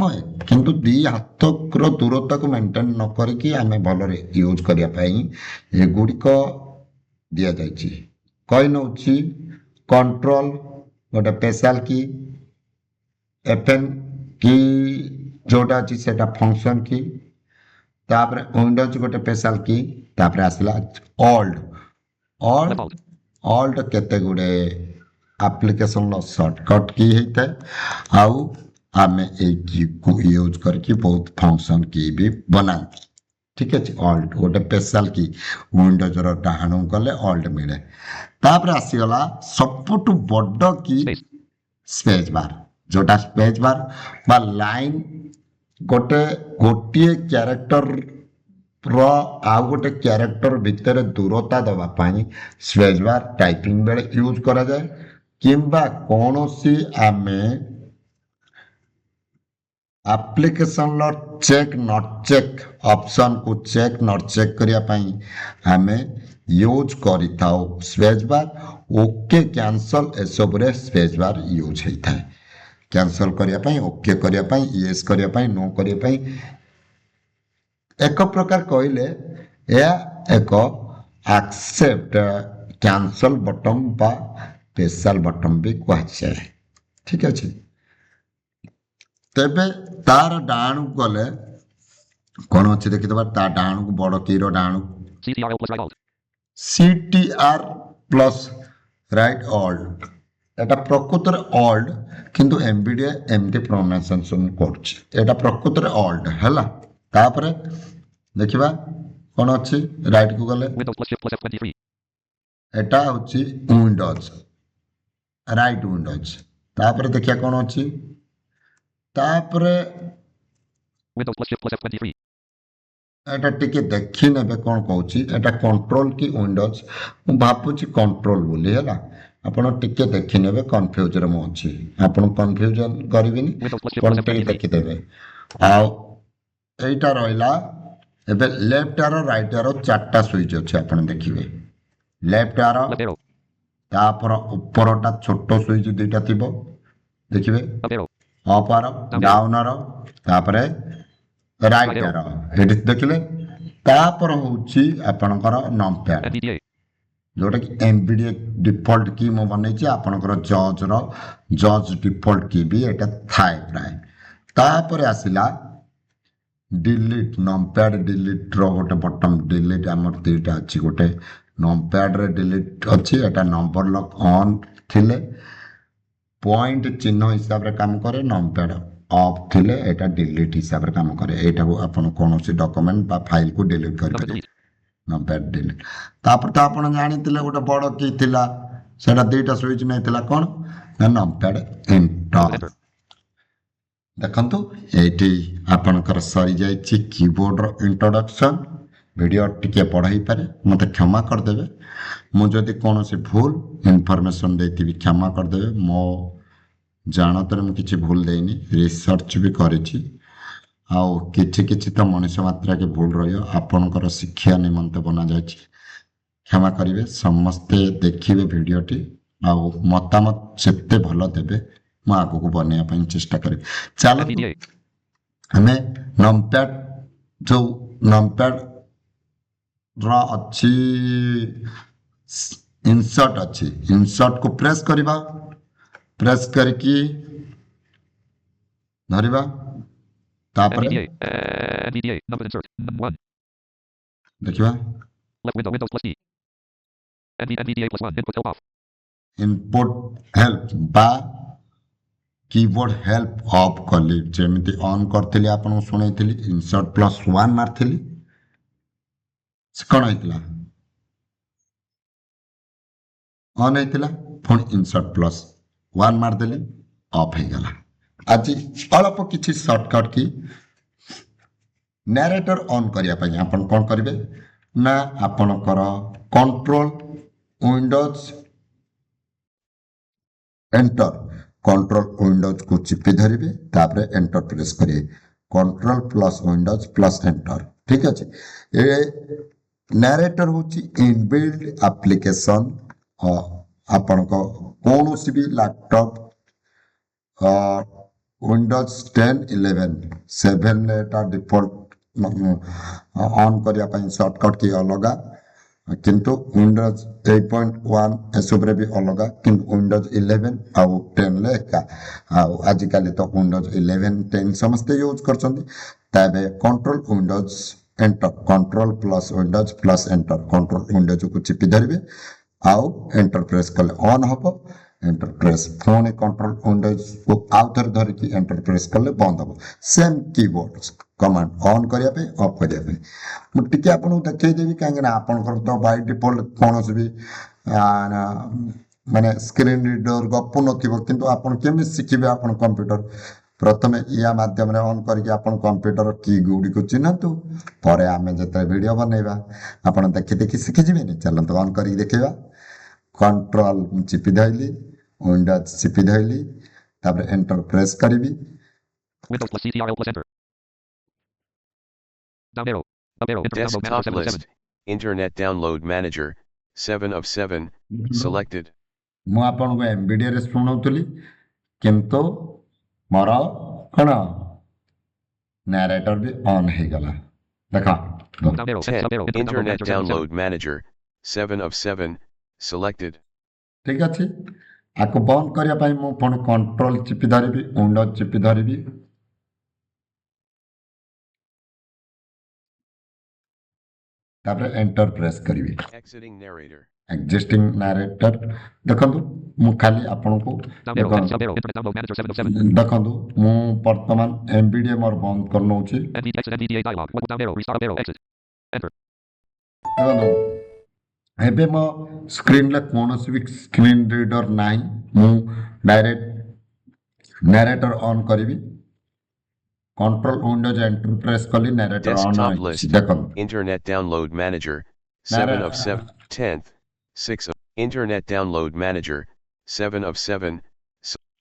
କିନ୍ତୁ ଦୁଇ ହାତର ଦୂରତାକୁ ମେଣ୍ଟେନ୍ ନ କରିକି ଆମେ ଭଲରେ ୟୁଜ୍ କରିବା ପାଇଁ ଏଗୁଡ଼ିକ ଦିଆଯାଇଛି। କହି ନେଉଛି କଣ୍ଟ୍ରୋଲ ଗୋଟେ ସ୍ପେଶାଲ କି, ଏଫଏନ୍ କି ଯେଉଁଟା ଅଛି ସେଇଟା ଫଙ୍କସନ୍ କି, ତାପରେ ୱିଣ୍ଡୋଜ୍ ଗୋଟେ ସ୍ପେଶାଲ କି, ତାପରେ ଆସିଲା ଅଲ୍ଟ। ଅଲ୍ଟ କେତେ ଗୁଡ଼ିଏ ଆପ୍ଲିକେସନର ସର୍ଟକଟ୍ କି ହେଇଥାଏ, ଆଉ ଆମେ ଏଇ କିକୁ ୟୁଜ୍ କରିକି ବହୁତ ଫଙ୍କସନ୍ କି ବି ବନାନ୍ତି, ଠିକ୍ ଅଛି। ଅଲ୍ଟ ଗୋଟେ ସ୍ପେଶାଲ କି, ୱିଣ୍ଡୋଜର ଡାହାଣକୁ ଗଲେ ଅଲ୍ଟ ମିଳେ। ତାପରେ ଆସିଗଲା ସବୁଠୁ ବଡ଼ କି, Space. ସ୍ପେସ୍ ବାର୍, ଯେଉଁଟା ସ୍ପେସ୍ ବାର୍ ବା ଲାଇନ୍ ଗୋଟିଏ କ୍ୟାରେକ୍ଟର ଆଉ ଗୋଟେ କ୍ୟାରେକ୍ଟର ଭିତରେ ଦୂରତା ଦେବା ପାଇଁ ସ୍ପେସ୍ ବାର୍ ଟାଇପିଂ ବେଳେ ୟୁଜ୍ କରାଯାଏ, କିମ୍ବା କୌଣସି ଆମେ ଆପ୍ଲିକେସନର ଚେକ୍ ନଟ୍ ଚେକ୍ ଅପସନ୍କୁ ଚେକ୍ ନଟ୍ ଚେକ୍ କରିବା ପାଇଁ ଆମେ ୟୁଜ୍ କରିଥାଉ ସ୍ପେସ୍ ବାର୍। ଓକେ କ୍ୟାନସଲ୍ ଏସବୁରେ ସ୍ପେସ୍ ବାର୍ ୟୁଜ୍ ହେଇଥାଏ। କ୍ୟାନସଲ୍ କରିବା ପାଇଁ, ଓକେ କରିବା ପାଇଁ, ୟେସ୍ କରିବା ପାଇଁ, ନୋ କରିବା ପାଇଁ। ଏକ ପ୍ରକାର କହିଲେ ଏହା ଏକ ଆକ୍ସେପ୍ଟ କ୍ୟାନସଲ୍ ବଟନ୍ ବା ସ୍ପେଶାଲ ବଟନ୍ ବି କୁହାଯାଏ, ଠିକ୍ ଅଛି। ତେବେ ତାର ଡାହାଣକୁ ଗଲେ କ'ଣ ଅଛି ଦେଖିଦେବା। ତା ଡାହାଣକୁ ବଡ଼ କିର ଡାହାଣକୁ CTRL plus right alt. CTR plus right Alt, এটা ପ୍ରକୃତରେ ଅଲ୍ଟ, କିନ୍ତୁ ଏମ୍ବିଡିଏ ଏମିତି ପ୍ରୋନାଉନ୍ସିଏସନ୍ କରୁଛି। এটা ପ୍ରକୃତରେ ଅଲ୍ଟ ହେଲା। ତାପରେ ଦେଖିବା କ'ଣ ଅଛି ରାଇଟ୍କୁ ଗଲେ, Windows plus Shift plus F23. এটা ହେଉଛି ୱିଣ୍ଡୋଜ୍, ରାଇଟ୍ ୱିଣ୍ଡୋଜ୍। ତାପରେ ଦେଖିବା କ'ଣ ଅଛି, ତାପରେ Windows plus Shift plus F23. এটা ଟିକେ ଦେଖିନେବେ କ'ଣ କହୁଛି। এটা କଣ୍ଟ୍ରୋଲ କି ୱିଣ୍ଡୋଜ୍, ମୁଁ ଭାବୁଛି କଣ୍ଟ୍ରୋଲ ବୋଲି, ହେଲା। ଆପଣ ଟିକେ ଦେଖିନେବେ, କନଫ୍ୟୁଜରେ ମୁଁ ଅଛି, ଆପଣ କନଫ୍ୟୁଜନ୍ କରିବେନି, Windows plus Shift ଆପଣ plus ଟିକେ F23. ଦେଖିଦେବେ। ଆଉ ଏଇଟା ରହିଲା। ଏବେ ଲେଫ୍ଟ ଆର ରାଇଟ୍ ଆର 4ଟା ସୁଇଚ୍ ଅଛି, ଆପଣ ଦେଖିବେ। ଲେଫ୍ଟ ଆର, Left arrow. ତାପରେ ଉପରଟା ଛୋଟ ସୁଇଚ୍ ଦୁଇଟା ଥିବ, ଦେଖିବେ। Up arrow. ଅପ୍ ଆର, ଡାଉନ୍ ଆର, ତାପରେ ରାଇଟ୍ ଆର, ଏଠି ଦେଖିଲେ ତାପରେ ହେଉଛି ଆପଣଙ୍କର ନମ୍ପ୍ୟାଡ୍ NVDA. ଯେଉଁଟାକି ଏମ୍ବିଡିଏ ଡିଫଲ୍ଟ କି ମୁଁ ବନେଇଛି ଆପଣଙ୍କର ଜଜ୍ ଡିଫଲ୍ଟ କି ବି ଏଇଟା ଥାଏ ପ୍ରାୟ। ତାପରେ ଆସିଲା ଡିଲିଟ୍ ନମ୍ପ୍ୟାଡ୍ ଡିଲିଟ୍ର ଗୋଟେ ବଟନ୍ ଡିଲିଟ୍ ଆମର ଦୁଇଟା ଅଛି ଗୋଟେ ନମ୍ପ୍ୟାଡ୍ରେ ଡିଲିଟ୍ ଅଛି ଏଇଟା ନମ୍ବର ଲକ୍ ଅନ୍ ଥିଲେ ପଏଣ୍ଟ ଚିହ୍ନ ହିସାବରେ କାମ କରେ ନମ୍ପ୍ୟାଡ୍ ଅଫ୍ ଥିଲେ ଏଇଟା ଡିଲିଟ୍ ହିସାବରେ କାମ କରେ ଏଇଟାକୁ ଆପଣ କୌଣସି ଡକୁମେଣ୍ଟ ବା ଫାଇଲକୁ ଡିଲିଟ୍ Number କରିପାରିବେ delete. ନମ୍ପ୍ୟାଡ୍ ଡିଲିଟ୍। ତାପରେ ତ ଆପଣ ଜାଣିଥିଲେ ଗୋଟେ ବଡ଼ କି ଥିଲା ସେଇଟା ଦୁଇଟା ସୁଇଚ୍ ନେଇଥିଲା କ'ଣ ନା ନମ୍ପ୍ୟାଡ୍ ଏଣ୍ଟର। Enter. ଦେଖନ୍ତୁ ଏଇଠି ଆପଣଙ୍କର ସରିଯାଇଛି କିବୋର୍ଡ଼ର ଇଣ୍ଟ୍ରୋଡକ୍ସନ୍ ଭିଡ଼ିଓ ଟିକେ ବଡ଼ ହେଇପାରେ ମୋତେ କ୍ଷମା କରିଦେବେ ମୁଁ ଯଦି କୌଣସି ଭୁଲ ଇନଫର୍ମେସନ୍ ଦେଇଥିବି କ୍ଷମା କରିଦେବେ ମୋ ଜାଣତରେ ମୁଁ କିଛି ଭୁଲ ଦେଇନି ରିସର୍ଚ୍ଚ ବି କରିଛି ଆଉ କିଛି ତ ମଣିଷ ମାତ୍ରାକେ ଭୁଲ ରହିବ ଆପଣଙ୍କର ଶିକ୍ଷା ନିମନ୍ତେ ବନାଯାଇଛି କ୍ଷମା କରିବେ ସମସ୍ତେ ଦେଖିବେ ଭିଡ଼ିଓଟି ଆଉ ମତାମତ ଯେତେ ଭଲ ଦେବେ ମୁଁ ଆଗକୁ ବନେଇବା ପାଇଁ ଚେଷ୍ଟା କରିବି। ଚାଲନ୍ତୁ NVDA. ଆମେ ନମ୍ପ୍ୟାଡ୍ ଯେଉଁ ନମ୍ପ୍ୟାଡ୍ର ଅଛି ଇନସର୍ଟ ଅଛି ଇନସର୍ଟକୁ ପ୍ରେସ୍ କରିବା ପ୍ରେସ୍ କରିକି ଧରିବା ତାପରେ NVDA. NVDA. Numbers insert. 1. ଦେଖିବା Left window. Windows plus D. NVDA plus 1. Input help off. Input help ବା କିବୋର୍ଡ଼ ହେଲ୍ପ ଅଫ୍ କଲି ଯେମିତି ଅନ୍ କରିଥିଲି ଆପଣଙ୍କୁ ଶୁଣେଇଥିଲି ଇନସର୍ଟ +1 ମାରିଥିଲି ସେ କ'ଣ ହେଇଥିଲା ଅନ୍ ହେଇଥିଲା ପୁଣି ଇନସର୍ଟ +1 ମାରିଦେଲି ଅଫ୍ ହେଇଗଲା। ଆଜି ଅଳ୍ପ କିଛି ସର୍ଟକଟ୍ କି ନ୍ୟାରେଟର ଅନ୍ କରିବା ପାଇଁ ଆପଣ କ'ଣ କରିବେ ନା ଆପଣଙ୍କର କଣ୍ଟ୍ରୋଲ ୱିଣ୍ଡୋଜ୍ ଏଣ୍ଟର କଣ୍ଟ୍ରୋଲ ୱିଣ୍ଡୋଜକୁ ଚିପି ଧରିବେ ତାପରେ ଏଣ୍ଟର ପ୍ରେସ୍ କରିବେ control plus windows plus enter ଠିକ୍ ଅଛି। ଏ ନ୍ୟାରେଟର ହେଉଛି ଇନବିଲ୍ଡ ଆପ୍ଲିକେସନ୍ ଆପଣଙ୍କ କୌଣସି ବି ଲାପଟପ୍ ୱିଣ୍ଡୋଜ୍ 10 11 7ରେ ଏଟା ଡିଫଲ୍ଟ ଅନ୍ କରିବା ପାଇଁ ସର୍ଟକଟ୍ କି ଅଲଗା କିନ୍ତୁ ୱିଣ୍ଡୋଜ୍ 8.1 ଏସବୁରେ ବି ଅଲଗା କିନ୍ତୁ ୱିଣ୍ଡୋଜ୍ 11 ଆଉ 10ରେ ଏକା ଆଉ ଆଜିକାଲି ତ ୱିଣ୍ଡୋଜ୍ 11 10 ସମସ୍ତେ ୟୁଜ୍ କରୁଛନ୍ତି ତେବେ control windows enter control plus windows plus enter control ୱିଣ୍ଡୋଜକୁ ଚିପି ଧରିବେ ଆଉ ଏଣ୍ଟର ପ୍ରେସ୍ କଲେ ଅନ୍ ହେବ ଏଣ୍ଟର ପ୍ରେସ୍ ପୁଣି କଣ୍ଟ୍ରୋଲ ୱିଣ୍ଡୋଜକୁ ଆଉ ଥରେ ଧରିକି ଏଣ୍ଟର ପ୍ରେସ୍ କଲେ ବନ୍ଦ ହେବ ସେମ୍ କିବୋର୍ଡ଼ କମାଣ୍ଡ ଅନ୍ କରିବା ପାଇଁ ଅଫ୍ କରିବା ପାଇଁ ମୁଁ ଟିକେ ଆପଣଙ୍କୁ ଦେଖେଇଦେବି କାହିଁକିନା ଆପଣଙ୍କର ତ ବାଇ ଡିଫଲ୍ଟ କୌଣସି ବି ମାନେ ସ୍କ୍ରିନ୍ ରିଡର୍ ଗପୁ ନଥିବ କିନ୍ତୁ ଆପଣ କେମିତି ଶିଖିବେ ଆପଣ କମ୍ପ୍ୟୁଟର ପ୍ରଥମେ ୟା ମାଧ୍ୟମରେ ଅନ୍ କରିକି ଆପଣ କମ୍ପ୍ୟୁଟର କି ଗୁଡ଼ିକୁ ଚିହ୍ନନ୍ତୁ ପରେ ଆମେ ଯେତେବେଳେ ଭିଡ଼ିଓ ବନେଇବା ଆପଣ ଦେଖି ଶିଖିଯିବେନି ଚାଲନ୍ତୁ ଅନ୍ କରିକି ଦେଖିବା କଣ୍ଟ୍ରୋଲ ଚିପି ଧଇଲି ୱିଣ୍ଡୋଜ୍ ଚିପି ଧଇଲି ତାପରେ ଏଣ୍ଟର ପ୍ରେସ୍ କରିବି Windows plus CTRL plus enter. Down arrow. Up arrow. Internet download manager Desktop 7 of 7. list. Internet download manager. 7 of 7. Selected. ମୁଁ ଆପଣଙ୍କୁ ଏମ୍ବିଡିଏରେ ଶୁଣଉଥିଲି କିନ୍ତୁ ମୋର କ'ଣ ନ୍ୟାରେଟର ବି ଅନ୍ ହେଇଗଲା ଦେଖ Down arrow. 10. Up arrow. Internet Internet download manager 7 of 7. download manager. 7 of 7. Selected. ଠିକ୍ ଅଛି ଆକୁ ବନ୍ଦ କରିବା ପାଇଁ ମୁଁ ପୁଣି କଣ୍ଟ୍ରୋଲ ଚିପି ଧରିବି ୱିଣ୍ଡୋଜ୍ ଚିପି ଧରିବି ତାପରେ ଏଣ୍ଟର ପ୍ରେସ୍ କରିବି Exiting narrator. ଏକ୍ଜିଷ୍ଟିଂ ନ୍ୟାରେଟର ଦେଖନ୍ତୁ ମୁଁ ଖାଲି ଆପଣଙ୍କୁ Down arrow. Up arrow. Internet download manager 7 of 7. ଦେଖନ୍ତୁ ମୁଁ ବର୍ତ୍ତମାନ ଏମ୍ବିଡିଏ ମୋର ବନ୍ଦ କରିନେଉଛି Exit NVDA dialog. One down arrow. Restart up arrow. Exit. Enter. ଦେଖନ୍ତୁ ଏବେ ମୋ ସ୍କ୍ରିନ୍ରେ କୌଣସି ବି ସ୍କ୍ରିନ୍ ରିଡର୍ ନାହିଁ ମୁଁ ଡାଇରେକ୍ଟ ନ୍ୟାରେଟର ଅନ୍ କରିବି କଣ୍ଟ୍ରୋଲ ୱିଣ୍ଡୋଜ୍ ଏଣ୍ଟର ପ୍ରେସ୍ କଲି ନ୍ୟାରେଟର ଅନ୍ Desktop ହୋଇଛି list. ଦେଖନ୍ତୁ Internet download manager. 7 of 7. 10th. 6 of. Internet download manager. 7 of 7.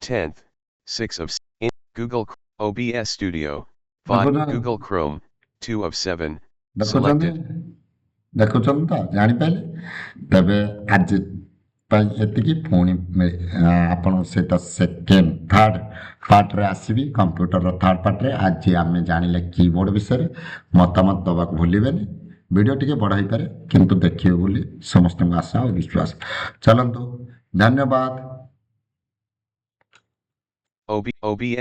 10th. 6 of. Google OBS Studio. 5. ଦେଖୁଛ? Google Chrome. 2 of 7. ଦେଖୁଛନ୍ତି Selected. ଦେଖୁଛନ୍ତି ତ ଜାଣିପାରିଲେ ତେବେ ଆଜି ପାଇଁ ଏତିକି ପୁଣି ଆପଣଙ୍କ ସହିତ ସେକେଣ୍ଡ ଥାର୍ଡ଼ ପାର୍ଟରେ ଆସିବି କମ୍ପ୍ୟୁଟରର ଥାର୍ଡ଼ ପାର୍ଟରେ ଆଜି ଆମେ ଜାଣିଲେ କିବୋର୍ଡ଼ ବିଷୟରେ ମତାମତ ଦେବାକୁ ଭୁଲିବେନି ଭିଡ଼ିଓ ଟିକେ ବଡ଼ ହେଇପାରେ କିନ୍ତୁ ଦେଖିବେ ବୋଲି ସମସ୍ତଙ୍କ ଆଶା ଓ ବିଶ୍ୱାସ। ଚାଲନ୍ତୁ, ଧନ୍ୟବାଦ। OBS